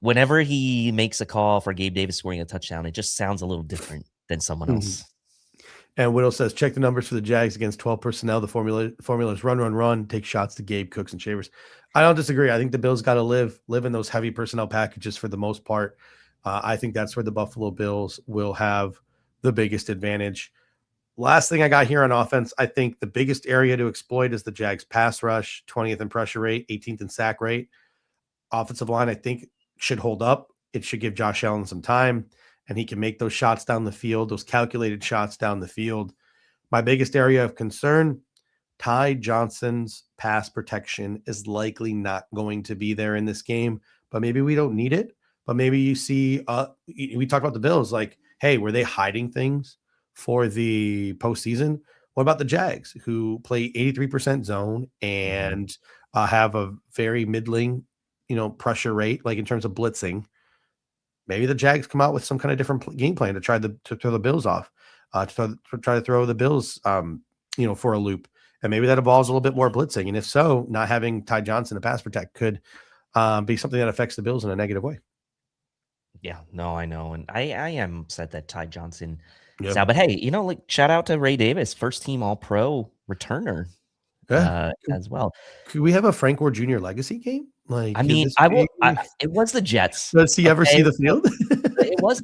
whenever he makes a call for Gabe Davis scoring a touchdown, it just sounds a little different than someone else. And Whittle says, check the numbers for the Jags against 12 personnel. The formula is run, take shots to Gabe, Cooks, and Shavers. I don't disagree. I think the Bills got to live in those heavy personnel packages for the most part. I think that's where the Buffalo Bills will have the biggest advantage. Last thing I got here on offense, I think the biggest area to exploit is the Jags pass rush, 20th in pressure rate, 18th in sack rate. Offensive line, I think, should hold up. It should give Josh Allen some time, and he can make those shots down the field, those calculated shots down the field. My biggest area of concern, Ty Johnson's pass protection is likely not going to be there in this game, but maybe we don't need it. But maybe you see, we talked about the Bills, like, hey, were they hiding things for the postseason? What about the Jags, who play 83% zone and have a very middling, pressure rate, like in terms of blitzing? Maybe the Jags come out with some kind of different game plan to try to throw the Bills off, to try to throw the Bills, for a loop. And maybe that involves a little bit more blitzing. And if so, not having Ty Johnson to pass protect could be something that affects the Bills in a negative way. Yeah, no, I know. And I am upset that Ty Johnson is out. But hey, shout out to Ray Davis, first team All-Pro returner as well. Could we have a Frank Gore Jr. legacy game? Like, it was the Jets. Does he ever see the field? It was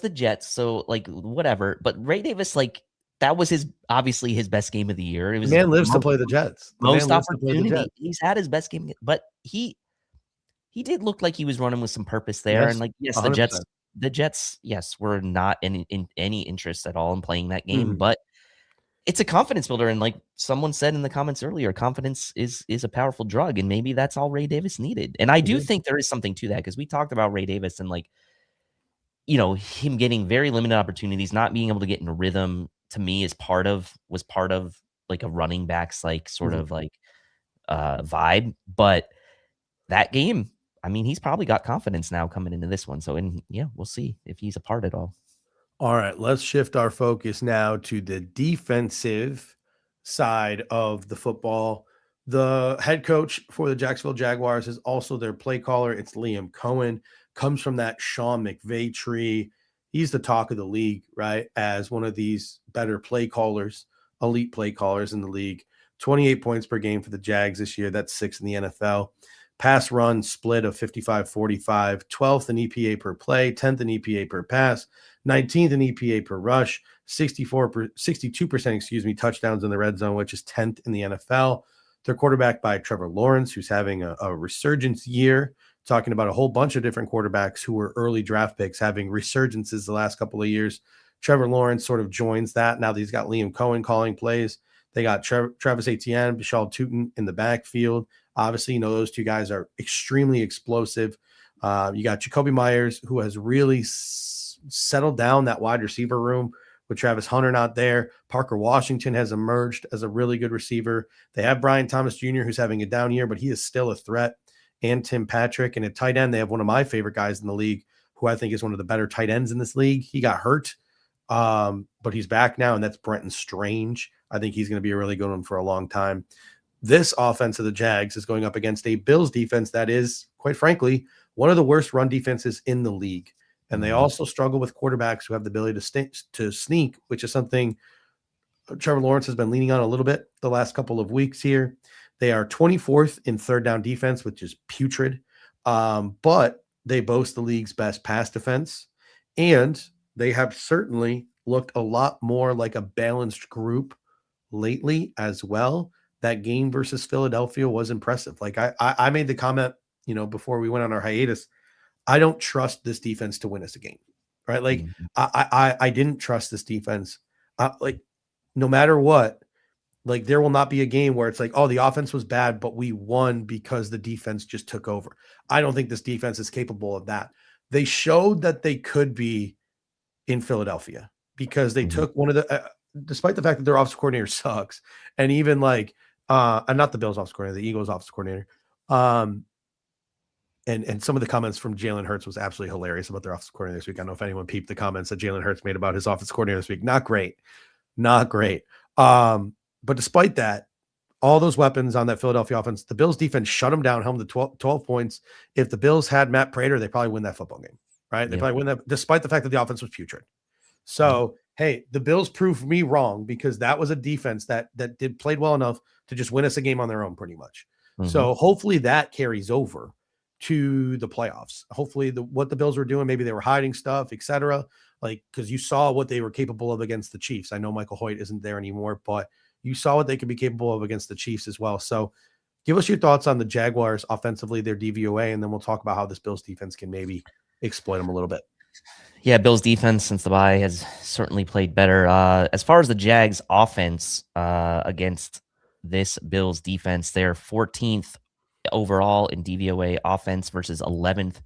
the Jets. So like whatever. But Ray Davis, like that was obviously his best game of the year. It was the man lives to play the Jets. Most opportunity. He's had his best game, but he did look like he was running with some purpose there. Yes, and like, yes, 100%. the Jets, yes, were not in any interest at all in playing that game, but it's a confidence builder. And like someone said in the comments earlier, confidence is a powerful drug. And maybe that's all Ray Davis needed. And I do think there is something to that, because we talked about Ray Davis and like, him getting very limited opportunities, not being able to get in a rhythm, to me was part of like a running backs, like sort of like vibe. But that game, I mean, he's probably got confidence now coming into this one. So, we'll see if he's a part at all. All right, let's shift our focus now to the defensive side of the football. The head coach for the Jacksonville Jaguars is also their play caller. It's Liam Cohen. Comes from that Sean McVay tree. he's the talk of the league, right? As one of these better play callers, elite play callers in the league. 28 points per game for the Jags this year. That's 6th in the NFL. Pass run split of 55-45, 12th in EPA per play, 10th in EPA per pass, 19th in EPA per rush, 62% touchdowns in the red zone, which is 10th in the NFL. They're quarterbacked by Trevor Lawrence, who's having a resurgence year. Talking about a whole bunch of different quarterbacks who were early draft picks having resurgences the last couple of years. Trevor Lawrence sort of joins that. Now that he's got Liam Cohen calling plays. They got Travis Etienne, Bashal Tilton in the backfield. Obviously, those two guys are extremely explosive. You got Jacoby Myers, who has really settled down that wide receiver room with Travis Hunter not there. Parker Washington has emerged as a really good receiver. They have Brian Thomas Jr., who's having a down year, but he is still a threat. And Tim Patrick. And at tight end, they have one of my favorite guys in the league, who I think is one of the better tight ends in this league. He got hurt, but he's back now, and that's Brenton Strange. I think he's going to be a really good one for a long time. This offense of the Jags is going up against a Bills defense that is, quite frankly, one of the worst run defenses in the league. And they also struggle with quarterbacks who have the ability to sneak, which is something Trevor Lawrence has been leaning on a little bit the last couple of weeks here. They are 24th in third down defense, which is putrid. But they boast the league's best pass defense. And they have certainly looked a lot more like a balanced group lately as well. That game versus Philadelphia was impressive. Like I made the comment, before we went on our hiatus, I don't trust this defense to win us a game, right? Like I didn't trust this defense. Like no matter what, like there will not be a game where it's like, oh, the offense was bad, but we won because the defense just took over. I don't think this defense is capable of that. They showed that they could be in Philadelphia because they took one of the, despite the fact that their offensive coordinator sucks, and even like, and not the Bills offensive coordinator, the Eagles offensive coordinator. And some of the comments from Jalen Hurts was absolutely hilarious about their offensive coordinator this week. I don't know if anyone peeped the comments that Jalen Hurts made about his offensive coordinator this week. Not great. But despite that, all those weapons on that Philadelphia offense, the Bills defense shut them down, held them to 12 points. If the Bills had Matt Prater, they probably win that football game, right? They probably win that, despite the fact that the offense was putrid. So, hey, the Bills proved me wrong because that was a defense that played well enough to just win us a game on their own, pretty much. So hopefully that carries over to the playoffs. Hopefully what the Bills were doing, maybe they were hiding stuff, etc. Like, because you saw what they were capable of against the Chiefs. I know Michael Hoyt isn't there anymore, but you saw what they could be capable of against the Chiefs as well. So give us your thoughts on the Jaguars offensively, their DVOA, and then we'll talk about how this Bills defense can maybe exploit them a little bit. Yeah, Bills defense since the bye has certainly played better. As far as the Jags offense against this Bills defense, they're 14th overall in DVOA offense versus 11th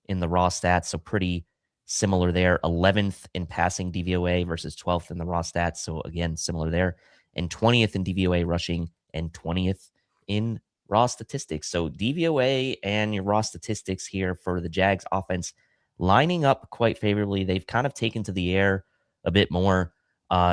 in the raw stats. So pretty similar there. 11th in passing DVOA versus 12th in the raw stats. So again, similar there. And 20th in DVOA rushing and 20th in raw statistics. So DVOA and your raw statistics here for the Jags offense lining up quite favorably. They've kind of taken to the air a bit more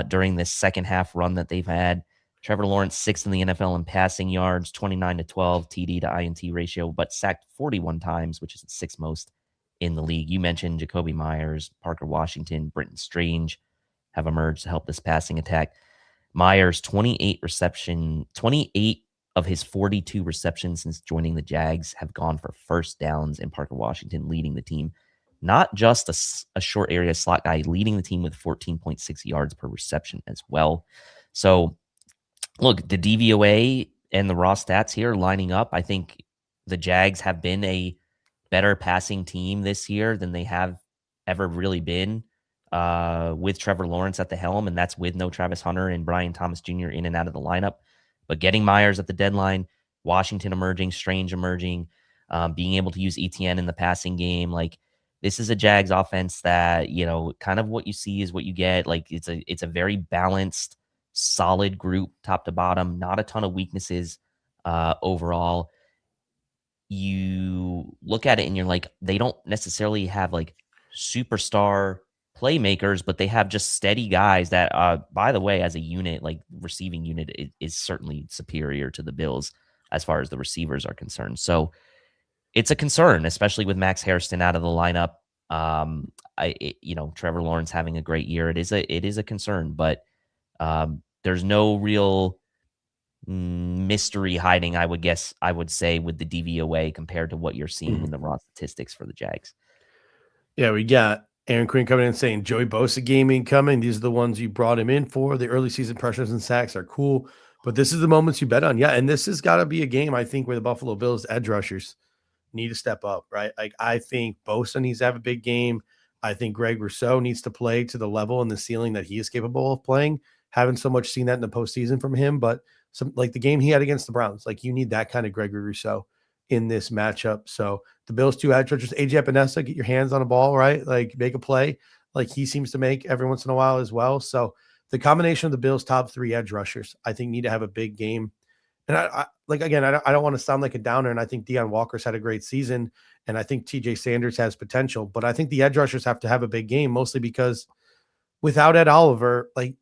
during this second half run that they've had. Trevor Lawrence, 6th in the NFL in passing yards, 29-12 TD to INT ratio, but sacked 41 times, which is the 6th most in the league. You mentioned Jacoby Myers, Parker Washington, Brenton Strange have emerged to help this passing attack. Myers, 28 of his 42 receptions since joining the Jags have gone for first downs, and Parker Washington leading the team. Not just a short area slot guy, leading the team with 14.6 yards per reception as well. So, look, the DVOA and the raw stats here lining up. I think the Jags have been a better passing team this year than they have ever really been with Trevor Lawrence at the helm, and that's with no Travis Hunter and Brian Thomas Jr. in and out of the lineup. But getting Myers at the deadline, Washington emerging, Strange emerging, being able to use ETN in the passing game, like this is a Jags offense that, kind of what you see is what you get. Like it's a very balanced, solid group, top to bottom, not a ton of weaknesses overall. You look at it and you're like, they don't necessarily have like superstar playmakers, but they have just steady guys that, by the way, as a unit, like receiving unit is certainly superior to the Bills as far as the receivers are concerned. So it's a concern, especially with Max Hairston out of the lineup. Trevor Lawrence having a great year, it is a concern, but there's no real mystery hiding, I would say, with the DVOA compared to what you're seeing in the raw statistics for the Jags. Yeah, we got Aaron Quinn coming in saying Joey Bosa gaming coming. These are the ones you brought him in for. The early season pressures and sacks are cool, but this is the moments you bet on. Yeah, and this has got to be a game, I think, where the Buffalo Bills edge rushers need to step up, right? Like, I think Bosa needs to have a big game. I think Greg Rousseau needs to play to the level and the ceiling that he is capable of playing. Haven't so much seen that in the postseason from him, but some like the game he had against the Browns, like you need that kind of Gregory Rousseau in this matchup. So the Bills two edge rushers, AJ Epinesa, get your hands on a ball, right? Like make a play, like he seems to make every once in a while as well. So the combination of the Bills' top three edge rushers, I think, need to have a big game. And I don't want to sound like a downer. And I think Deion Walker's had a great season, and I think TJ Sanders has potential. But I think the edge rushers have to have a big game, mostly because without Ed Oliver, like,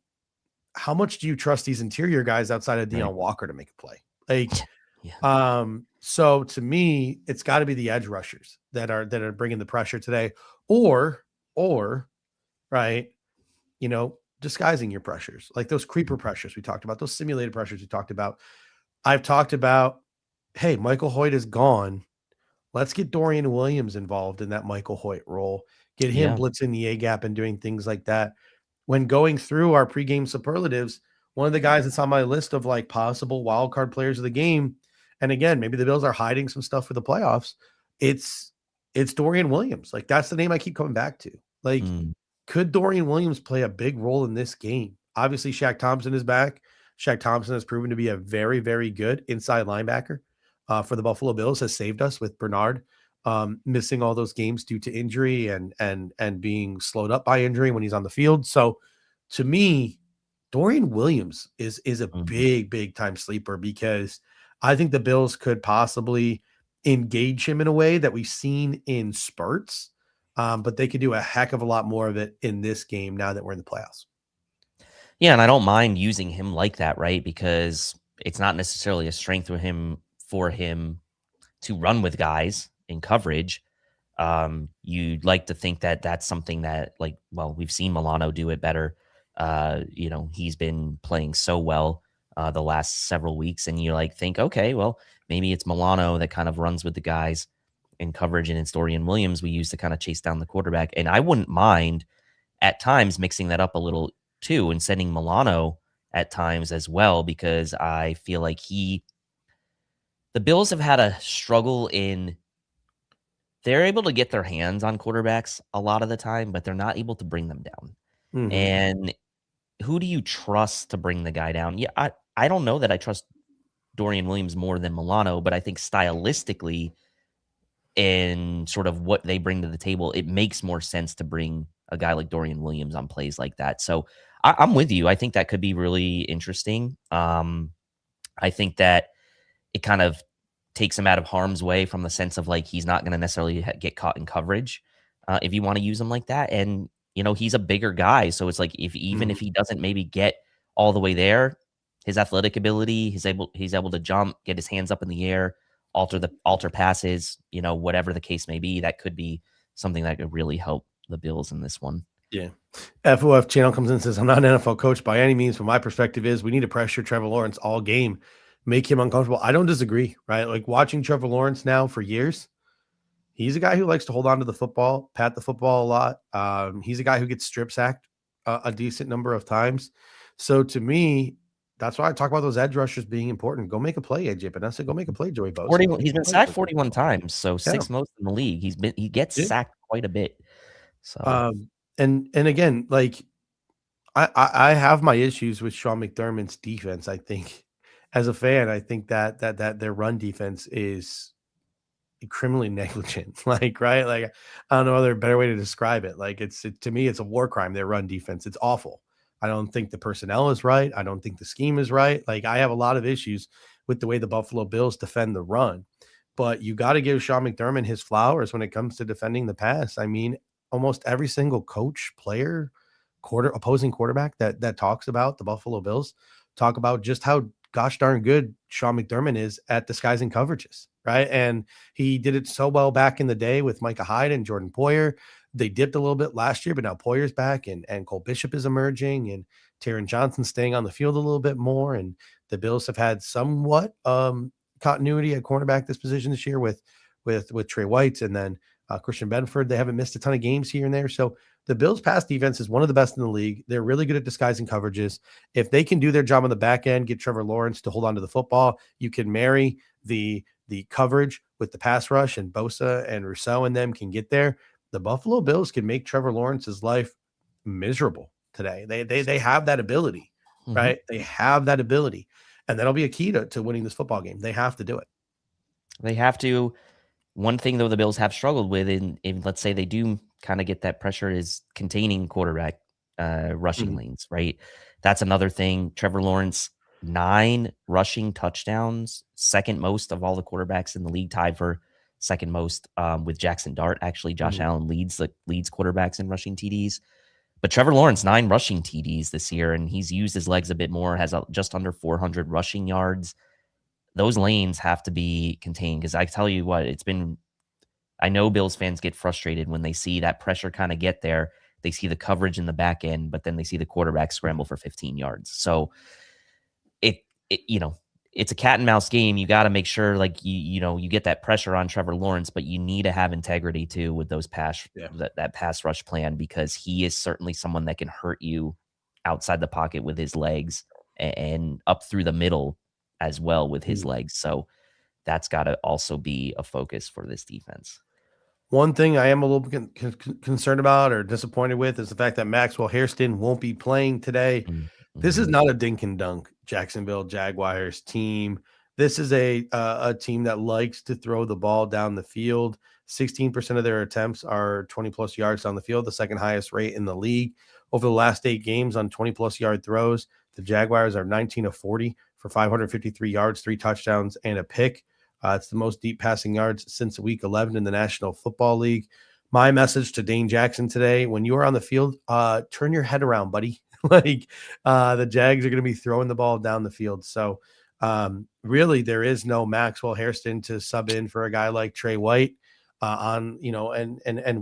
how much do you trust these interior guys outside of Deion Walker to make a play? Like, so to me, it's got to be the edge rushers that are bringing the pressure today, or right, disguising your pressures, like those creeper pressures we talked about, those simulated pressures we talked about. I've talked about, hey, Michael Hoyt is gone. Let's get Dorian Williams involved in that Michael Hoyt role. Get him blitzing the A gap and doing things like that. When going through our pregame superlatives, one of the guys that's on my list of like possible wild card players of the game, and again, maybe the Bills are hiding some stuff for the playoffs, it's Dorian Williams. Like, that's the name I keep coming back to. Like, could Dorian Williams play a big role in this game? Obviously, Shaq Thompson is back. Shaq Thompson has proven to be a very, very good inside linebacker for the Buffalo Bills, has saved us with Bernard missing all those games due to injury and being slowed up by injury when he's on the field. So to me, Dorian Williams is a big time sleeper, because I think the Bills could possibly engage him in a way that we've seen in spurts, but they could do a heck of a lot more of it in this game now that we're in the playoffs. Yeah, and I don't mind using him like that, right? Because it's not necessarily a strength for him to run with guys in coverage. You'd like to think that that's something that, like, well, we've seen Milano do it better. He's been playing so well the last several weeks, and you think, okay, well, maybe it's Milano that kind of runs with the guys in coverage, and it's Dorian Williams we use to kind of chase down the quarterback. And I wouldn't mind at times mixing that up a little too and sending Milano at times as well, because I feel like the Bills have had a struggle in they're able to get their hands on quarterbacks a lot of the time, but they're not able to bring them down. And who do you trust to bring the guy down? Yeah, I don't know that I trust Dorian Williams more than Milano, but I think stylistically and sort of what they bring to the table, it makes more sense to bring a guy like Dorian Williams on plays like that. So I'm with you. I think that could be really interesting. I think that it kind of takes him out of harm's way from the sense of like he's not going to necessarily get caught in coverage if you want to use him like that. And, he's a bigger guy. So it's like if he doesn't maybe get all the way there, his athletic ability, he's able to jump, get his hands up in the air, alter passes, whatever the case may be, that could be something that could really help the Bills in this one. Yeah. FOF channel comes in and says, I'm not an NFL coach by any means, but my perspective is we need to pressure Trevor Lawrence all game, make him uncomfortable. I don't disagree, right? Like watching Trevor Lawrence now for years, he's a guy who likes to hold on to the football, pat the football a lot. He's a guy who gets strip sacked a decent number of times. So to me, that's why I talk about those edge rushers being important. Go make a play, AJ Epinesa. Go make a play, Joey Bosa. He's been sacked 41 times, so sixth most in the league. He gets sacked quite a bit. So and again, like I have my issues with Sean McDermott's defense. I think as a fan, I think that their run defense is criminally negligent. Like, right? Like, I don't know other better way to describe it. Like to me, it's a war crime, their run defense. It's awful. I don't think the personnel is right. I don't think the scheme is right. Like, I have a lot of issues with the way the Buffalo Bills defend the run, but you got to give Sean McDermott his flowers when it comes to defending the pass. I mean, almost every single coach, player, opposing quarterback that talks about the Buffalo Bills talk about just how gosh darn good Sean McDermott is at disguising coverages, right? And he did it so well back in the day with Micah Hyde and Jordan Poyer they dipped a little bit last year, but now Poyer's back and Cole Bishop is emerging and Taron Johnson staying on the field a little bit more. And the Bills have had somewhat continuity at cornerback this position this year with Trey White and then Christian Benford. They haven't missed a ton of games here and there. So the Bills' pass defense is one of the best in the league. They're really good at disguising coverages. If they can do their job on the back end, get Trevor Lawrence to hold on to the football, you can marry the coverage with the pass rush, and Bosa and Rousseau and them can get there. The Buffalo Bills can make Trevor Lawrence's life miserable today. They have that ability, right? They have that ability. And that'll be a key to winning this football game. They have to do it. They have to. One thing, though, the Bills have struggled with, in let's say they do kind of get that pressure, is containing quarterback rushing lanes, right? That's another thing. Trevor Lawrence, 9 rushing touchdowns, second most of all the quarterbacks in the league, tied for second most with Jackson Dart. Actually, Josh Allen leads quarterbacks in rushing TDs. But Trevor Lawrence, 9 rushing TDs this year, and he's used his legs a bit more, has just under 400 rushing yards. Those lanes have to be contained, because I tell you what, I know Bills fans get frustrated when they see that pressure kind of get there. They see the coverage in the back end, but then they see the quarterback scramble for 15 yards. So it's a cat and mouse game. You got to make sure you get that pressure on Trevor Lawrence, but you need to have integrity too with those that pass rush plan, because he is certainly someone that can hurt you outside the pocket with his legs and up through the middle as well with his legs. So that's got to also be a focus for this defense. One thing I am a little concerned about or disappointed with is the fact that Maxwell Hairston won't be playing today. This is not a dink and dunk Jacksonville Jaguars team. This is a team that likes to throw the ball down the field. 16% of their attempts are 20-plus yards down the field, the second highest rate in the league. Over the last 8 games on 20-plus yard throws, the Jaguars are 19 of 40 for 553 yards, 3 touchdowns, and a pick. It's the most deep passing yards since week 11 in the National Football League. My message to Dane Jackson today: when you are on the field, turn your head around, buddy. The Jags are going to be throwing the ball down the field. So really, there is no Maxwell Hairston to sub in for a guy like Trey White and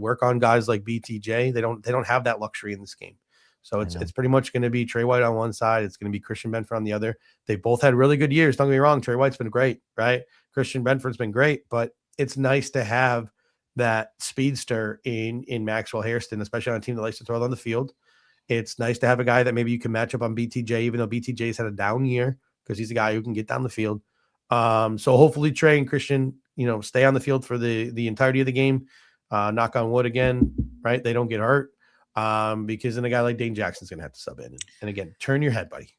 work on guys like BTJ. They don't have that luxury in this game. So it's pretty much going to be Trey White on one side. It's going to be Christian Benford on the other. They both had really good years. Don't get me wrong. Trey White's been great, right? Christian Benford's been great, but it's nice to have that speedster in Maxwell Hairston, especially on a team that likes to throw it on the field. It's nice to have a guy that maybe you can match up on BTJ, even though BTJ's had a down year, because he's a guy who can get down the field. So hopefully Trey and Christian, stay on the field for the entirety of the game. Knock on wood again, right? They don't get hurt. Because then a guy like Dane Jackson's going to have to sub in. And again, turn your head, buddy.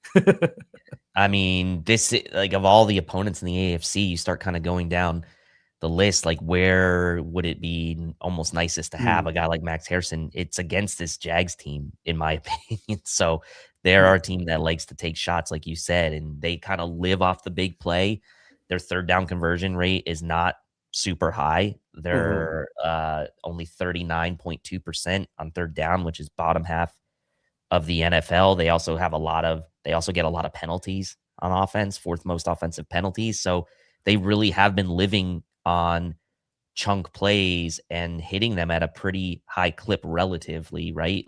I mean, this, of all the opponents in the AFC, you start kind of going down the list, where would it be almost nicest to have a guy like Max Hairston? It's against this Jags team, in my opinion. So they're our team that likes to take shots, like you said, and they kind of live off the big play. Their third down conversion rate is not super high. They're only 39.2% on third down, which is bottom half of the NFL. They also get a lot of penalties on offense, 4th most offensive penalties. So they really have been living on chunk plays and hitting them at a pretty high clip relatively, right?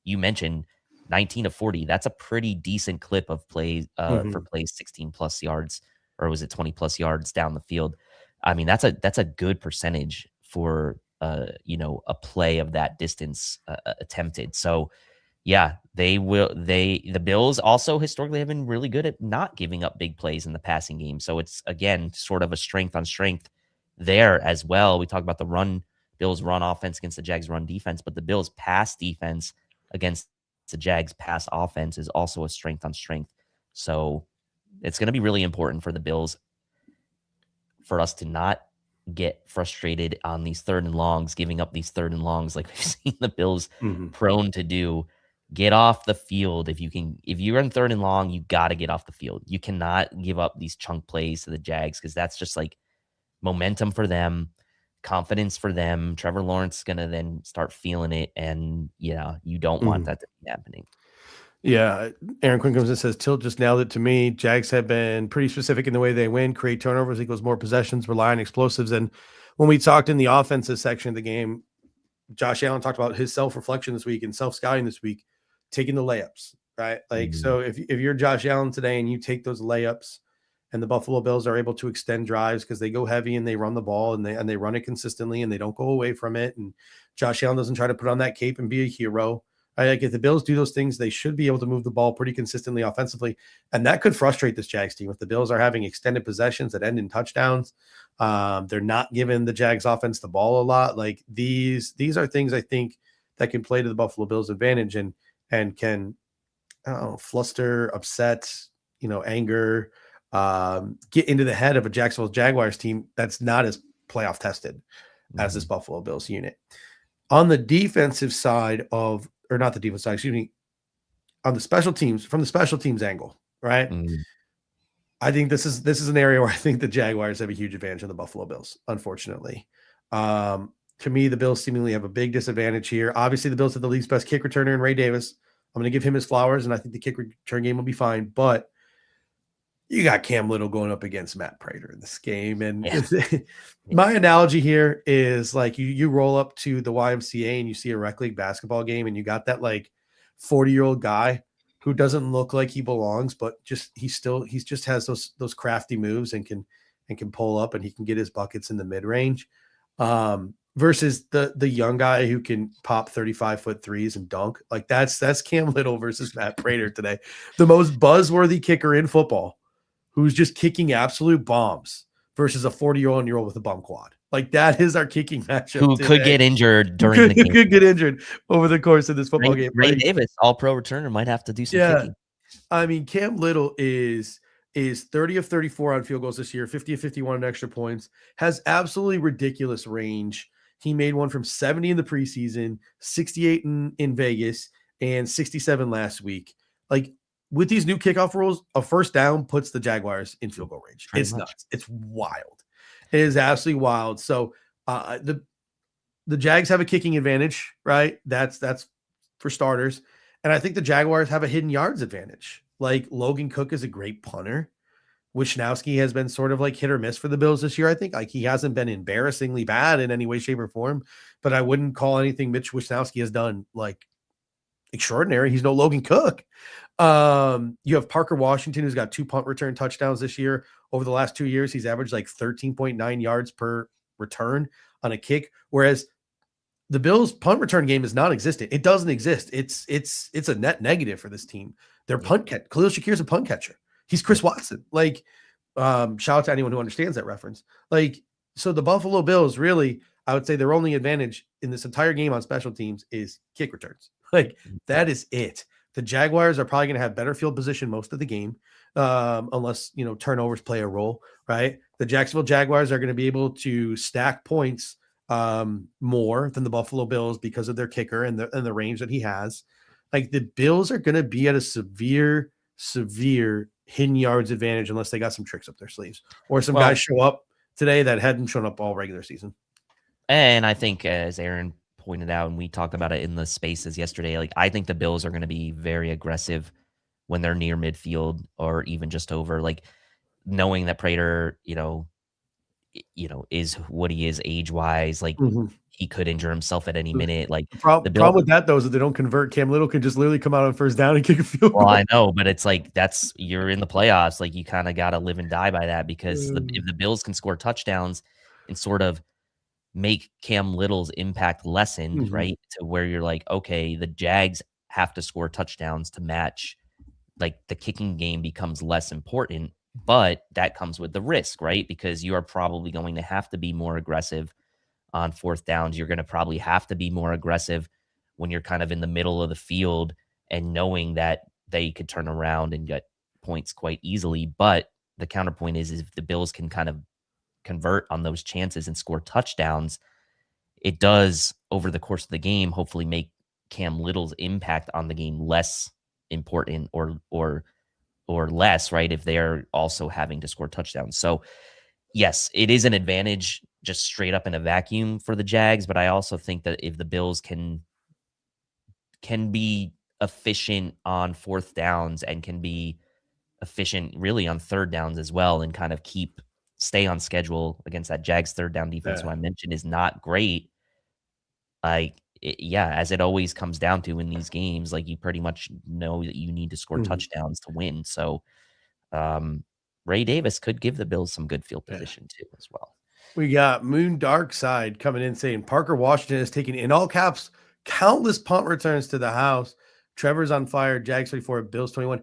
You mentioned 19 of 40. That's a pretty decent clip of plays for plays 16 plus yards, or was it 20 plus yards down the field? I mean, that's a good percentage for a play of that distance attempted. So yeah, the Bills also historically have been really good at not giving up big plays in the passing game. So it's, again, sort of a strength on strength there as well. We talk about the Bills run offense against the Jags run defense, but the Bills pass defense against the Jags pass offense is also a strength on strength. So it's going to be really important for the Bills for us to not get frustrated on these 3rd and longs, giving up these 3rd and longs like we've seen the Bills prone to do. Get off the field. If you're in 3rd and long, you got to get off the field. You cannot give up these chunk plays to the Jags, because that's just momentum for them, confidence for them. Trevor Lawrence is going to then start feeling it, and you don't want that to be happening. Yeah, Aaron Quinn comes and says, Tilt just nailed it to me. Jags have been pretty specific in the way they win. Create turnovers equals more possessions, rely on explosives. And when we talked in the offensive section of the game, Josh Allen talked about his self-reflection this week and self-scouting this week, taking the layups, right? Like, so if you're Josh Allen today and you take those layups and the Buffalo Bills are able to extend drives because they go heavy and they run the ball and they run it consistently and they don't go away from it. And Josh Allen doesn't try to put on that cape and be a hero. Right? Like if the Bills do those things, they should be able to move the ball pretty consistently offensively. And that could frustrate this Jags team if the Bills are having extended possessions that end in touchdowns. They're not giving the Jags offense the ball a lot. Like these are things I think that can play to the Buffalo Bills advantage and can fluster, upset, anger, get into the head of a Jacksonville Jaguars team that's not as playoff tested as this Buffalo Bills unit. On the defensive side of, or not the defense side, excuse me, on the special teams, from the special teams angle, right? I think this is an area where I think the Jaguars have a huge advantage on the Buffalo Bills, unfortunately. To me, the Bills seemingly have a big disadvantage here. Obviously, the Bills have the league's best kick returner in Ray Davis. I'm going to give him his flowers, and I think the kick return game will be fine. But you got Cam Little going up against Matt Prater in this game. And my analogy here is like you roll up to the YMCA and you see a rec league basketball game and you got that like 40-year-old guy who doesn't look like he belongs, but he just has those crafty moves and can pull up and he can get his buckets in the mid-range. Versus the young guy who can pop 35-foot threes and dunk. Like that's Cam Little versus Matt Prater today. The most buzzworthy kicker in football who's just kicking absolute bombs versus a 40-year-old with a bum quad. Like that is our kicking matchup. Who today. Could get injured during the game. Could get injured over the course of this football game. Ray Davis, all-pro returner, might have to do some kicking. I mean, Cam Little is 30 of 34 on field goals this year, 50 of 51 in extra points, has absolutely ridiculous range. He made one from 70 in the preseason, 68 in Vegas, and 67 last week. Like, with these new kickoff rules, a first down puts the Jaguars in field goal range. It's nuts. It's wild. It is absolutely wild. So the Jags have a kicking advantage, right? That's for starters. And I think the Jaguars have a hidden yards advantage. Like Logan Cook is a great punter. Wishnowski has been sort of like hit or miss for the Bills this year. I think like he hasn't been embarrassingly bad in any way, shape, or form, but I wouldn't call anything Mitch Wishnowski has done like extraordinary. He's no Logan Cook. You have Parker Washington, who's got 2 punt return touchdowns this year. Over the last 2 years, he's averaged like 13.9 yards per return on a kick. Whereas the Bills punt return game is non-existent. It doesn't exist. It's a net negative for this team. Their punt catch, Khalil Shakir's a punt catcher. He's Chris Watson. Like, shout out to anyone who understands that reference. Like, so the Buffalo Bills really, I would say their only advantage in this entire game on special teams is kick returns. Like that is it. The Jaguars are probably going to have better field position most of the game, unless turnovers play a role, right? The Jacksonville Jaguars are going to be able to stack points more than the Buffalo Bills because of their kicker and the range that he has. Like the Bills are going to be at a severe hidden yards advantage unless they got some tricks up their sleeves or some guys show up today that hadn't shown up all regular season. And I think as Aaron pointed out, and we talked about it in the spaces yesterday, like I think the Bills are going to be very aggressive when they're near midfield or even just over, like knowing that Prater, is what he is age-wise, like he could injure himself at any minute. Like the problem with that though is that they don't convert. Cam Little can just literally come out on first down and kick a field goal. Well, I know, but it's like you're in the playoffs. Like you kind of got to live and die by that because if the Bills can score touchdowns and sort of make Cam Little's impact lessened, right? To where you're like, okay, the Jags have to score touchdowns to match, like the kicking game becomes less important, but that comes with the risk, right? Because you are probably going to have to be more aggressive on fourth downs. You're going to probably have to be more aggressive when you're kind of in the middle of the field and knowing that they could turn around and get points quite easily. But the counterpoint is if the Bills can kind of convert on those chances and score touchdowns, it does over the course of the game hopefully make Cam Little's impact on the game less important or less, right, if they're also having to score touchdowns. So yes, it is an advantage just straight up in a vacuum for the Jags, but I also think that if the Bills can be efficient on fourth downs and can be efficient really on third downs as well and kind of stay on schedule against that Jags third down defense who I mentioned is not great. Like as it always comes down to in these games, like you pretty much know that you need to score touchdowns to win. So Ray Davis could give the Bills some good field position too as well. We got Moon Dark Side coming in saying Parker Washington has taken, in all caps, countless punt returns to the house. Trevor's on fire. Jags 34, Bills 21.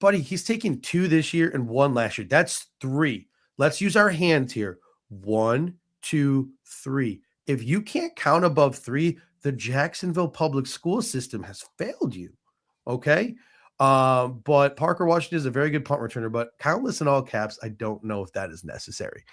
Buddy, he's taken 2 this year and 1 last year. That's 3. Let's use our hands here. 1, 2, 3. If you can't count above 3, the Jacksonville public school system has failed you. Okay? But Parker Washington is a very good punt returner, but countless in all caps, I don't know if that is necessary.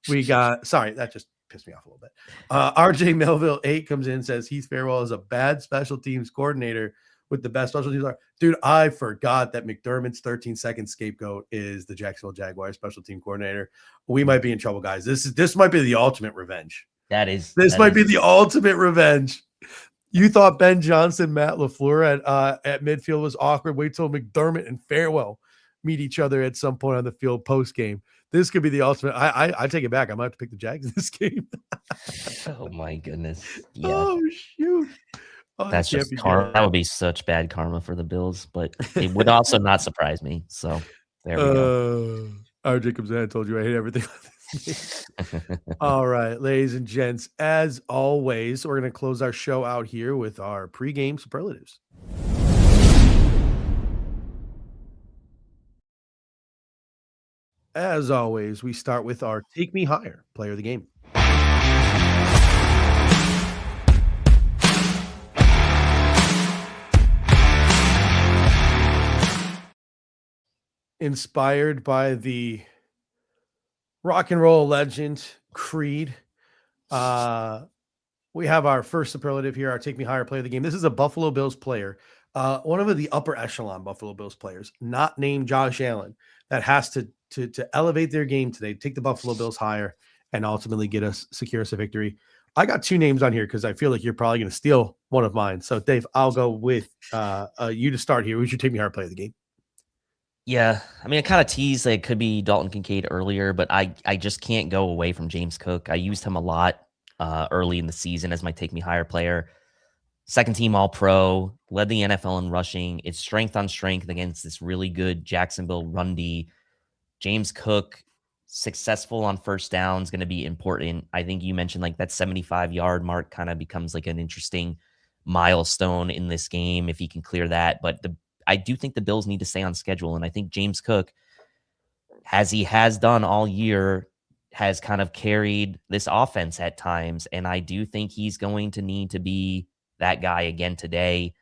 We got, sorry, that just pissed me off a little bit. RJ Melville 8 comes in and says Heath Farwell is a bad special teams coordinator with the best special teams. Dude, I forgot that McDermott's 13-second scapegoat is the Jacksonville Jaguars special team coordinator. We might be in trouble, guys. This might be the ultimate revenge. This might be the ultimate revenge. You thought Ben Johnson, Matt LaFleur at midfield was awkward. Wait till McDermott and Farwell meet each other at some point on the field post game. This could be the ultimate. I take it back. I might have to pick the Jags in this game. Oh my goodness! Yeah. Oh shoot! Oh, that's just karma. That would be such bad karma for the Bills, but it would also not surprise me. So there we go. RJ comes in. I told you I hate everything. All right, ladies and gents, as always, we're going to close our show out here with our pregame superlatives. As always, we start with our Take Me Higher player of the game. Inspired by the rock and roll legend Creed, we have our first superlative here, our Take Me Higher player of the game. This is a Buffalo Bills player, one of the upper echelon Buffalo Bills players, not named Josh Allen, that has to elevate their game today, take the Buffalo Bills higher, and ultimately secure us a victory. I got 2 names on here because I feel like you're probably going to steal one of mine. So, Dave, I'll go with you to start here. Who's your Take Me Higher player of the game? Yeah, I mean, I kind of teased that it could be Dalton Kincaid earlier, but I just can't go away from James Cook. I used him a lot early in the season as my Take Me Higher player. Second team All-Pro, led the NFL in rushing. It's strength on strength against this really good Jacksonville run D. James Cook, successful on first down, is going to be important. I think you mentioned like that 75-yard mark kind of becomes like an interesting milestone in this game if he can clear that. But I do think the Bills need to stay on schedule. And I think James Cook, as he has done all year, has kind of carried this offense at times. And I do think he's going to need to be that guy again today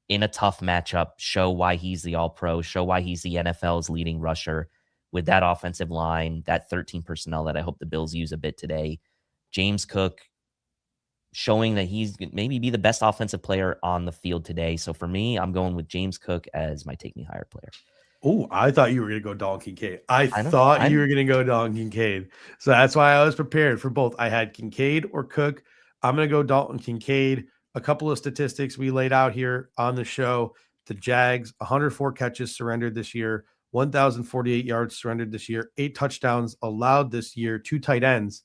in a tough matchup, show why he's the All-Pro, show why he's the NFL's leading rusher with that offensive line, that 13 personnel that I hope the Bills use a bit today. James Cook showing that he's maybe be the best offensive player on the field today. So for me, I'm going with James Cook as my Take Me Higher player. Oh, I thought you were going to go Dalton Kincaid. I thought you were going to go Dalton Kincaid. So that's why I was prepared for both. I had Kincaid or Cook. I'm going to go Dalton Kincaid. A couple of statistics we laid out here on the show. The Jags, 104 catches surrendered this year, 1,048 yards surrendered this year, 8 touchdowns allowed this year, 2 tight ends.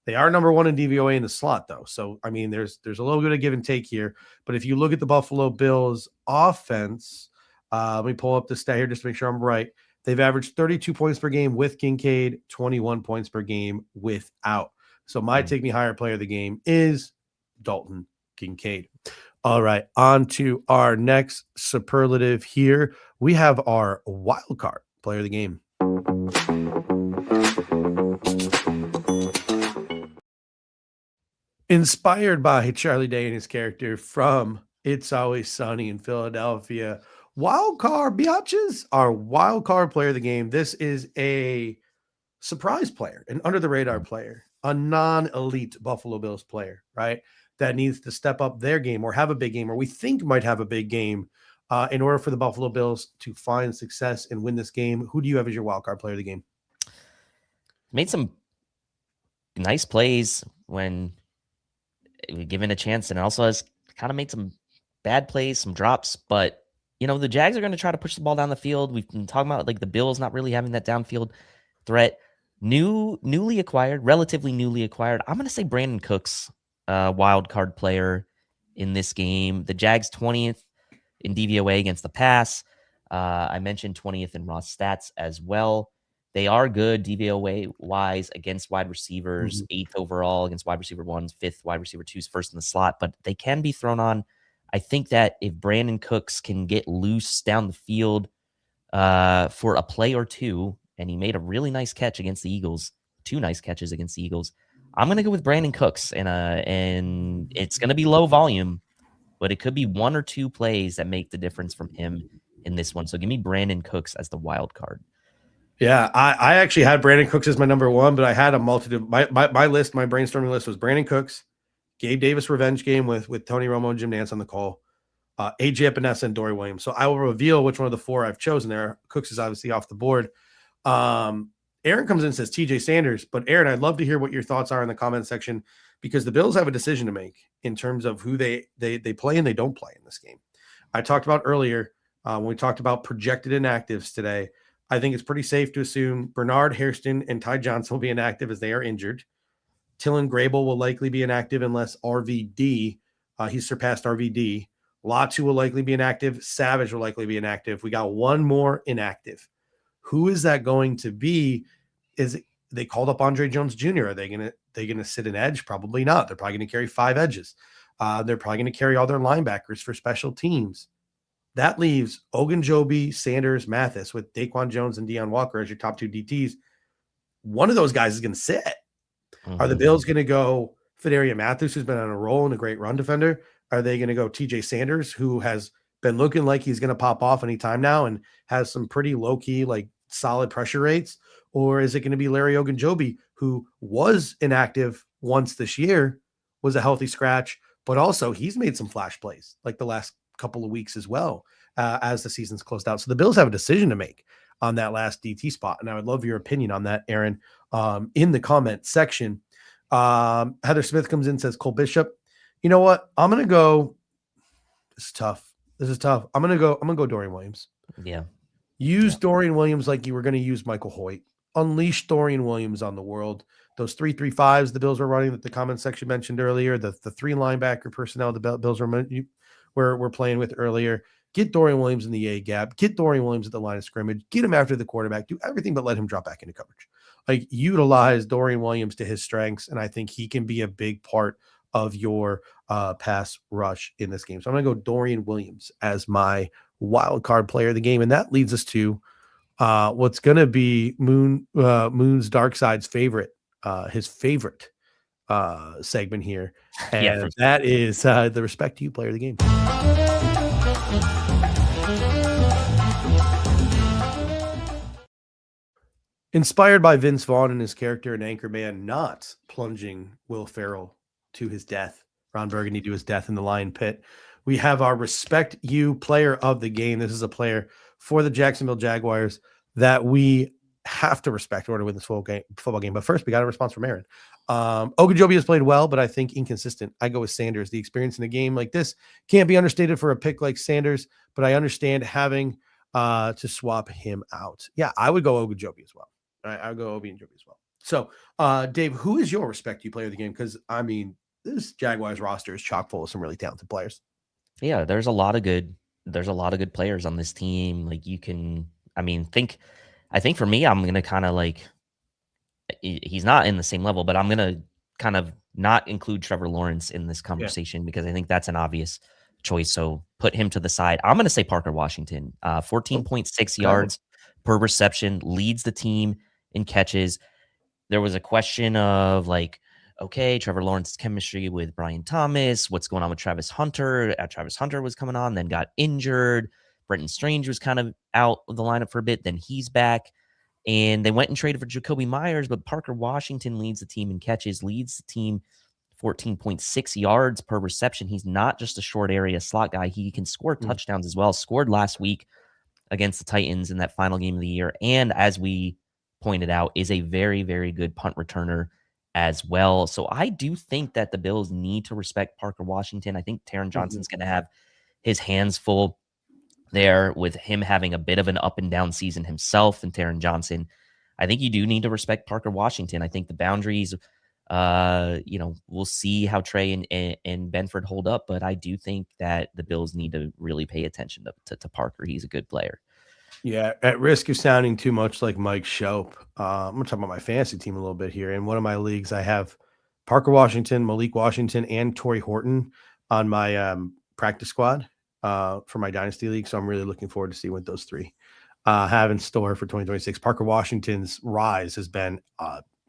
They are number 1 in DVOA in the slot, though. So, I mean, there's a little bit of give and take here. But if you look at the Buffalo Bills offense, let me pull up the stat here just to make sure I'm right. They've averaged 32 points per game with Kincaid, 21 points per game without. So my Take Me Higher player of the game is Dalton Kincaid. All right, on to our next superlative here. We have our wild card player of the game. Inspired by Charlie Day and his character from It's Always Sunny in Philadelphia, wild card biatches, our wild card player of the game. This is a surprise player, an under the radar player, a non-elite Buffalo Bills player, right? That needs to step up their game or have a big game, or we think might have a big game in order for the Buffalo Bills to find success and win this game. Who do you have as your wild card player of the game? Made some nice plays when given a chance, and also has kind of made some bad plays, some drops. But, you know, the Jags are going to try to push the ball down the field. We've been talking about like the Bills not really having that downfield threat. Relatively newly acquired. I'm going to say Brandon Cooks wild card player in this game. The Jags 20th in DVOA against the pass. I mentioned 20th in raw stats as well. They are good DVOA wise against wide receivers, 8th overall against wide receiver ones, 5th wide receiver twos, 1st in the slot, but they can be thrown on. I think that if Brandon Cooks can get loose down the field for a play or two, and he made a really nice catch against the Eagles, 2 nice catches against the Eagles, I'm going to go with Brandon Cooks, and it's going to be low volume, but it could be 1 or 2 plays that make the difference from him in this one. So give me Brandon Cooks as the wild card. Yeah, I actually had Brandon Cooks as my number 1, but I had a multitude. My brainstorming list was Brandon Cooks, Gabe Davis revenge game with Tony Romo and Jim Nantz on the call, AJ Epinesa and Dory Williams. So I will reveal which one of the 4 I've chosen there. Cooks is obviously off the board. Aaron comes in and says TJ Sanders, but Aaron, I'd love to hear what your thoughts are in the comment section, because the Bills have a decision to make in terms of who they play and they don't play in this game. I talked about earlier when we talked about projected inactives today. I think it's pretty safe to assume Bernard, Hairston, and Ty Johnson will be inactive as they are injured. Tillon Grable will likely be inactive unless RVD, he's surpassed RVD. Latu will likely be inactive. Savage will likely be inactive. We got one more inactive. Who is that going to be? They called up Andre Jones Jr. Are they gonna sit an edge? Probably not. They're probably going to carry 5 edges. They're probably going to carry all their linebackers for special teams. That leaves Ogunjobi, Sanders, Mathis with Daquan Jones and Deion Walker as your top 2 DTs. One of those guys is going to sit. Are the Bills going to go Fidelia Mathis, who's been on a roll and a great run defender? Are they going to go TJ Sanders, who has been looking like he's going to pop off anytime now and has some pretty low-key, like solid pressure rates? Or is it going to be Larry Ogunjobi, who was inactive once this year, was a healthy scratch, but also he's made some flash plays like the last couple of weeks as well as the season's closed out. So the Bills have a decision to make on that last DT spot. And I would love your opinion on that, Aaron, in the comment section. Heather Smith comes in and says, Cole Bishop. You know what? I'm going to go. This is tough. I'm going to go Dorian Williams. Yeah. Use Dorian Williams like you were going to use Michael Hoyt. Unleash Dorian Williams on the world. Those 3-3-5s the Bills were running that the comment section mentioned earlier, the 3 linebacker personnel the Bills were playing with earlier. Get Dorian Williams in the A gap. Get Dorian Williams at the line of scrimmage. Get him after the quarterback. Do everything but let him drop back into coverage. Like, utilize Dorian Williams to his strengths, and I think he can be a big part of your pass rush in this game. So I'm going to go Dorian Williams as my wild card player of the game, and that leads us to what's going to be Moon's Dark Side's favorite, his favorite segment here, and that is the Respect to You player of the game. Inspired by Vince Vaughn and his character in Anchorman not plunging Will Ferrell to his death, Ron Burgundy to his death in the lion pit, we have our Respect You player of the game. This is a for the Jacksonville Jaguars that we have to respect in order to win this football game. But first, we got a response from Aaron. Ogunjobi has played well, but I think inconsistent. I go with Sanders. The experience in a game like this can't be understated for a pick like Sanders, but I understand having to swap him out. Yeah, I would go Ogunjobi as well. I would go Ogunjobi as well. So, Dave, who is your Respect You player of the game? Because, I mean, this Jaguars roster is chock full of some really talented players. Yeah, there's a lot of good players on this team. Like, I think for me, I'm going to kind of like, he's not in the same level, but I'm going to kind of not include Trevor Lawrence in this conversation because I think that's an obvious choice. So put him to the side. I'm going to say Parker Washington, 14.6 yards per reception, leads the team in catches. There was a question of like, okay, Trevor Lawrence's chemistry with Brian Thomas, what's going on with Travis Hunter? Travis Hunter was coming on, then got injured. Brenton Strange was kind of out of the lineup for a bit. Then he's back. And they went and traded for Jacoby Myers, but Parker Washington leads the team in catches, leads the team 14.6 yards per reception. He's not just a short area slot guy. He can score touchdowns as well. Scored last week against the Titans in that final game of the year. And as we pointed out, is a very, very good punt returner as well. So I do think that the Bills need to respect Parker Washington. I think Taron Johnson's going to have his hands full there with him having a bit of an up and down season himself and Taron Johnson. I think you do need to respect Parker Washington. I think the boundaries We'll see how Trey and Benford hold up, but I do think that the Bills need to really pay attention to Parker. He's a good player. Yeah, at risk of sounding too much like Mike Shope, I'm going to talk about my fantasy team a little bit here. In one of my leagues, I have Parker Washington, Malik Washington, and Torrey Horton on my practice squad for my Dynasty League. So I'm really looking forward to see what those three have in store for 2026. Parker Washington's rise has been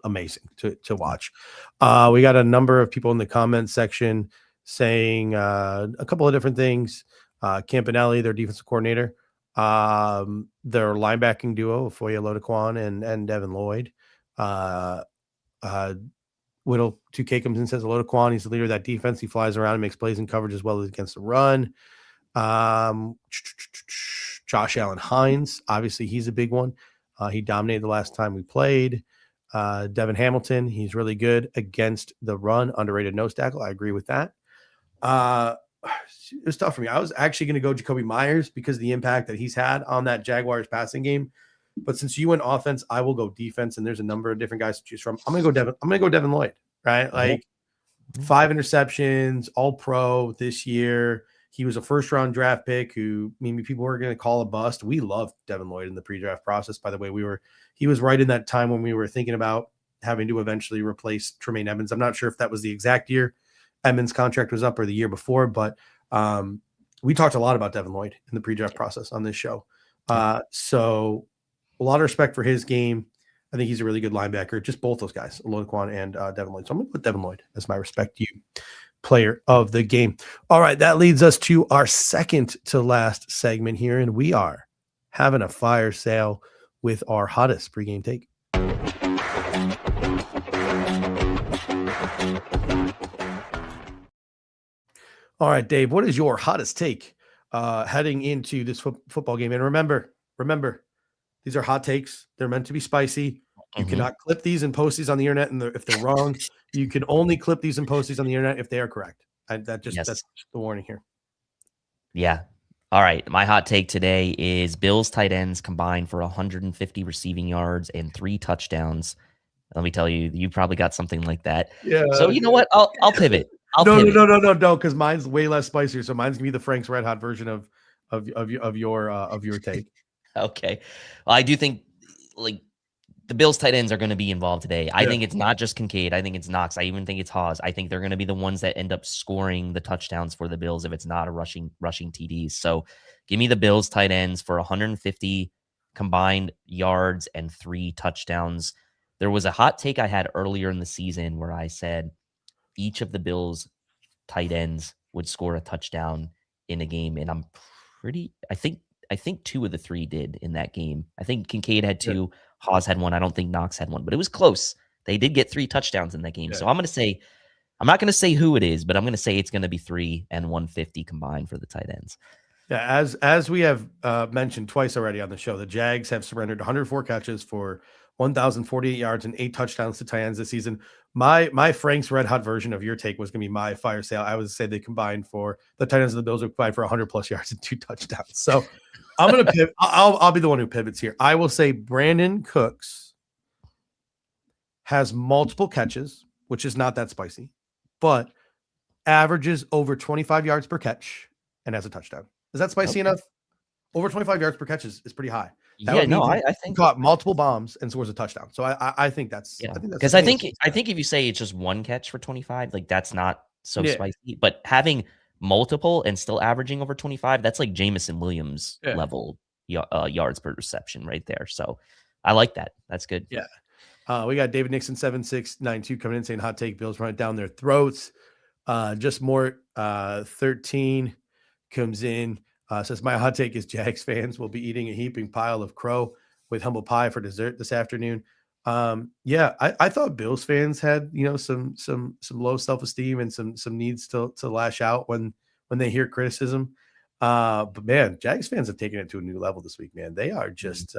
amazing to watch. We got a number of people in the comments section saying a couple of different things. Campanelli, their defensive coordinator, their linebacking duo, Foye Olodequan and Devin Lloyd. Whittle 2K comes in, says Olodequan, he's the leader of that defense. He flies around and makes plays in coverage as well as against the run. Josh Allen Hines, obviously he's a big one. He dominated the last time we played. Devin Hamilton, he's really good against the run, underrated nose tackle. I agree with that. It was tough for me. I was actually going to go Jacoby Myers because of the impact that he's had on that Jaguars passing game. But since you went offense, I will go defense, and there's a number of different guys to choose from. I'm going to go Devin Lloyd, right? Like 5 interceptions, all pro this year. He was a first-round draft pick who maybe people were going to call a bust. We loved Devin Lloyd in the pre-draft process. By the way, he was right in that time when we were thinking about having to eventually replace Tremaine Edmonds. I'm not sure if that was the exact year Edmonds' contract was up or the year before, but we talked a lot about Devin Lloyd in the pre-draft process on this show. So a lot of respect for his game. I think he's a really good linebacker. Just both those guys, Olodequan and Devin Lloyd. So I'm going to put Devin Lloyd as my respect you player of the game. All right, that leads us to our second to last segment here, and we are having a fire sale with our hottest pregame take. All right, Dave, what is your hottest take heading into this football game? And remember, these are hot takes. They're meant to be spicy. You cannot clip these and post these on the internet, and if they're wrong, you can only clip these and post these on the internet if they are correct. That's the warning here. Yeah. All right. My hot take today is Bills tight ends combined for 150 receiving yards and 3 touchdowns. Let me tell you, you probably got something like that. Yeah. So you know what? I'll pivot. No, because mine's way less spicier. So mine's gonna be the Frank's Red Hot version of your take. Okay. Well, I do think the Bills tight ends are going to be involved today. I think it's not just Kincaid. I think it's Knox. I even think it's Haas. I think they're going to be the ones that end up scoring the touchdowns for the Bills if it's not a rushing TDs. So give me the Bills tight ends for 150 combined yards and 3 touchdowns. There was a hot take I had earlier in the season where I said each of the Bills tight ends would score a touchdown in a game. And I think 2 of the 3 did in that game. I think Kincaid had 2, Haas had 1. I don't think Knox had 1, but it was close. They did get 3 touchdowns in that game. Yeah. So I'm not going to say who it is, but I'm going to say it's going to be 3 and 150 combined for the tight ends. Yeah, as we have mentioned twice already on the show, the Jags have surrendered 104 catches for 1,048 yards and 8 touchdowns to tight ends this season. My Frank's Red Hot version of your take was going to be my fire sale. I would say they combined for the tight ends of the Bills would combine for 100 plus yards and 2 touchdowns. So I'm going to pivot. I'll be the one who pivots here. I will say Brandon Cooks has multiple catches, which is not that spicy, but averages over 25 yards per catch and has a touchdown. Is that spicy enough? Over 25 yards per catch is pretty high. I think caught multiple bombs and scores a touchdown. So I think that's because I think if you say it's just 1 catch for 25, like that's not so spicy. But having multiple and still averaging over 25, that's like Jamison Williams level yards per reception right there. So I like that. That's good. Yeah. We got David Nixon 7692 coming in saying hot take, Bills run it down their throats. Just more 13 comes in. Says my hot take is Jags fans will be eating a heaping pile of crow with humble pie for dessert this afternoon. I thought Bills fans had some low self-esteem and some needs to lash out when they hear criticism. But man, Jags fans have taken it to a new level this week. Man, they are just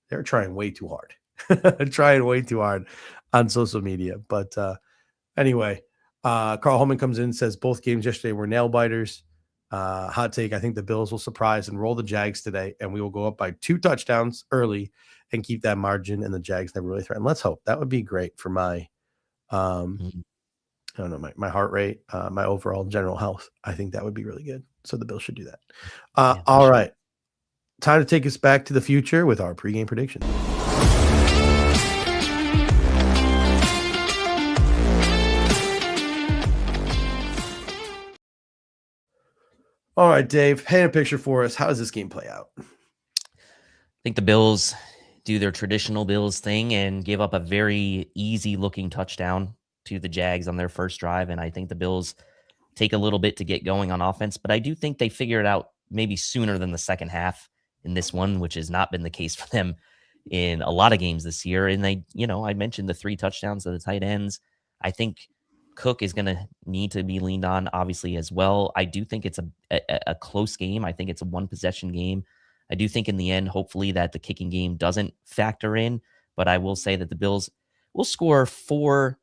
they're trying way too hard, trying way too hard on social media. But anyway, Carl Holman comes in and says both games yesterday were nail biters. Hot take. I think the Bills will surprise and roll the Jags today, and we will go up by 2 touchdowns early and keep that margin, and the Jags never really threaten. Let's hope. That would be great for my Mhm. I don't know, my heart rate, my overall general health. I think that would be really good. So the Bills should do that. Yeah, they All should. right. Time to take us back to the future with our pregame prediction. All right, Dave, paint a picture for us. How does this game play out? I think the Bills do their traditional Bills thing and give up a very easy looking touchdown to the Jags on their first drive. And I think the Bills take a little bit to get going on offense, but I do think they figure it out maybe sooner than the second half in this one, which has not been the case for them in a lot of games this year. And they, I mentioned the 3 touchdowns to the tight ends. I think Cook is going to need to be leaned on, obviously, as well. I do think it's a close game. I think it's a 1-possession game. I do think in the end, hopefully, that the kicking game doesn't factor in. But I will say that the Bills will score 4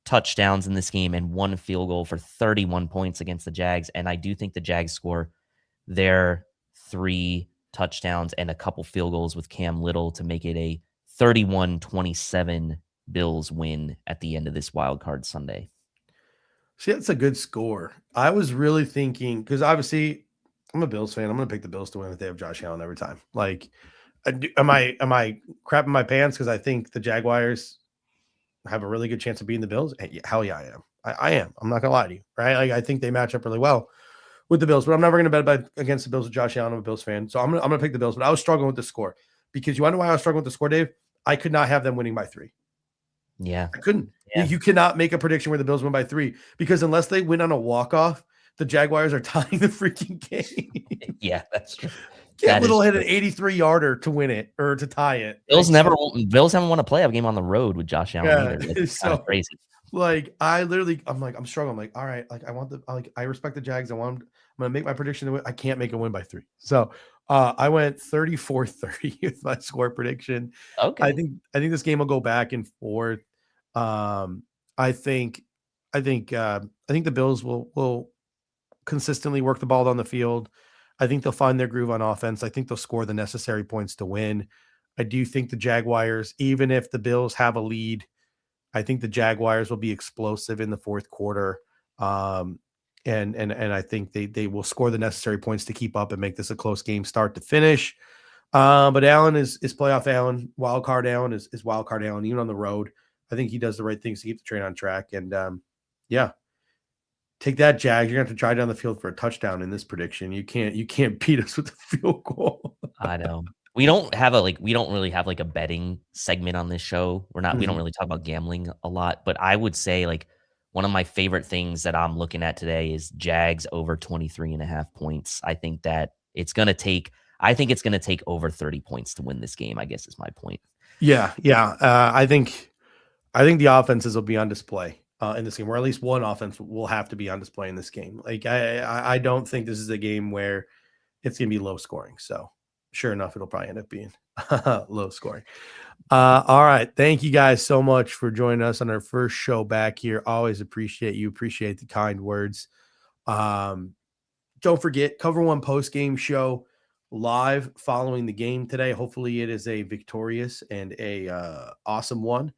touchdowns in this game and 1 field goal for 31 points against the Jags. And I do think the Jags score their 3 touchdowns and a couple field goals with Cam Little to make it a 31-27 Bills win at the end of this wild card Sunday. See, that's a good score. I was really thinking, because obviously I'm a Bills fan. I'm going to pick the Bills to win if they have Josh Allen every time. Like, am I crapping my pants because I think the Jaguars have a really good chance of beating the Bills? Hell yeah, I am. I am. I'm not going to lie to you, right? Like, I think they match up really well with the Bills, but I'm never going to bet against the Bills with Josh Allen. I'm a Bills fan. So I'm going to pick the Bills, but I was struggling with the score because you want to know why I was struggling with the score, Dave? I could not have them winning by 3. Yeah. I couldn't. Yeah. You cannot make a prediction where the Bills win by 3 because unless they win on a walk-off, the Jaguars are tying the freaking game. Yeah, that's true. Cam Little hit an 83-yarder to win it or to tie it. Bills haven't won a playoff game on the road with Josh Allen either. It's kind of crazy. Like, I'm struggling. I'm like, all right, like I respect the Jags. I'm going to make my prediction to win. I can't make a win by 3. So I went 34-30 with my score prediction. Okay. I think this game will go back and forth. I think the Bills will consistently work the ball down the field. I think they'll find their groove on offense. I think they'll score the necessary points to win. I do think the Jaguars, even if the Bills have a lead, I think the Jaguars will be explosive in the fourth quarter. And I think they will score the necessary points to keep up and make this a close game start to finish. But Allen is playoff Allen. Wild card Allen is wild card Allen, even on the road. I think he does the right things to keep the train on track. And yeah, take that, Jags. You're gonna have to drive down the field for a touchdown in this prediction. You can't beat us with a field goal. I know. We don't really have like a betting segment on this show. We don't really talk about gambling a lot, but I would say like one of my favorite things that I'm looking at today is Jags over 23.5 points. I think it's going to take over 30 points to win this game, I guess is my point. Yeah. I think the offenses will be on display in this game, or at least one offense will have to be on display in this game. Like I don't think this is a game where it's going to be low scoring. So sure enough, it'll probably end up being low scoring. All right. Thank you guys so much for joining us on our first show back here. Always appreciate you. Appreciate the kind words. Don't forget, Cover One post-game show live following the game today. Hopefully it is a victorious and a awesome one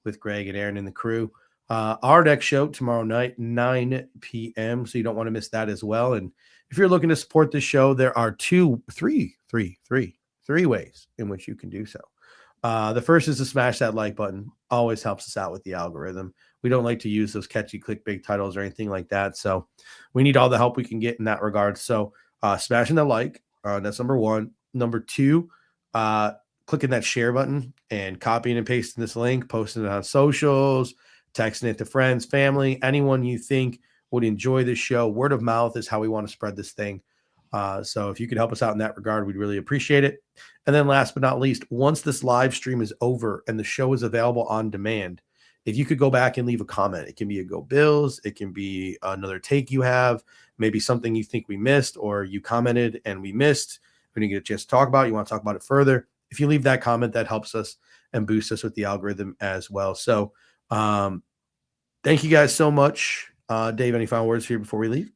with Greg and Aaron and the crew. Our next show tomorrow night, 9 p.m. So you don't want to miss that as well. And if you're looking to support this show, there are three ways in which you can do so. The first is to smash that like button. Always helps us out with the algorithm. We don't like to use those catchy clickbait titles or anything like that. So we need all the help we can get in that regard. So smashing the like, that's number 1. Number 2, clicking that share button and copying and pasting this link, posting it on socials, texting it to friends, family, anyone you think would enjoy this show. Word of mouth is how we want to spread this thing. So if you could help us out in that regard, we'd really appreciate it. And then last but not least, once this live stream is over and the show is available on demand, if you could go back and leave a comment, it can be a Go Bills, it can be another take you have, maybe something you think we missed or you commented and we missed, we didn't get a chance to talk about it, you want to talk about it further. If you leave that comment, that helps us and boosts us with the algorithm as well. So thank you guys so much. Dave, any final words here before we leave?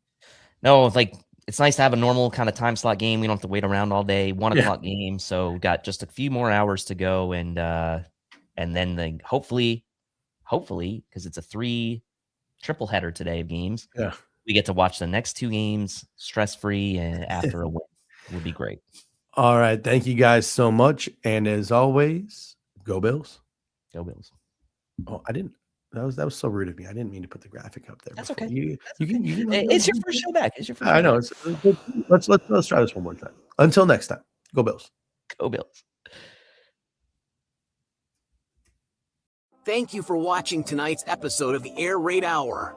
No, it's nice to have a normal kind of time slot game. We don't have to wait around all day. 1 o'clock game, so we've got just a few more hours to go, and then hopefully hopefully, because it's a 3 triple header today of games. Yeah. We get to watch the next 2 games stress-free and after a win. It would be great. All right. Thank you guys so much. And as always, go Bills. Go Bills. Oh, I didn't. That was so rude of me. I didn't mean to put the graphic up there. That's before. okay. It's your first show back. I know. Let's try this one more time. Until next time, go Bills. Go Bills. Thank you for watching tonight's episode of the Air Raid Hour.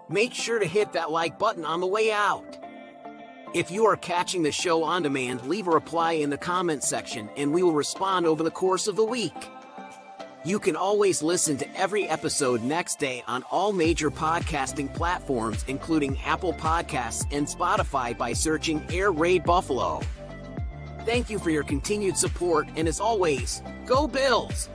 Make sure to hit that like button on the way out. If you are catching the show on demand, leave a reply in the comment section and we will respond over the course of the week. You can always listen to every episode next day on all major podcasting platforms, including Apple Podcasts and Spotify, by searching Air Raid Buffalo. Thank you for your continued support, and as always, go Bills!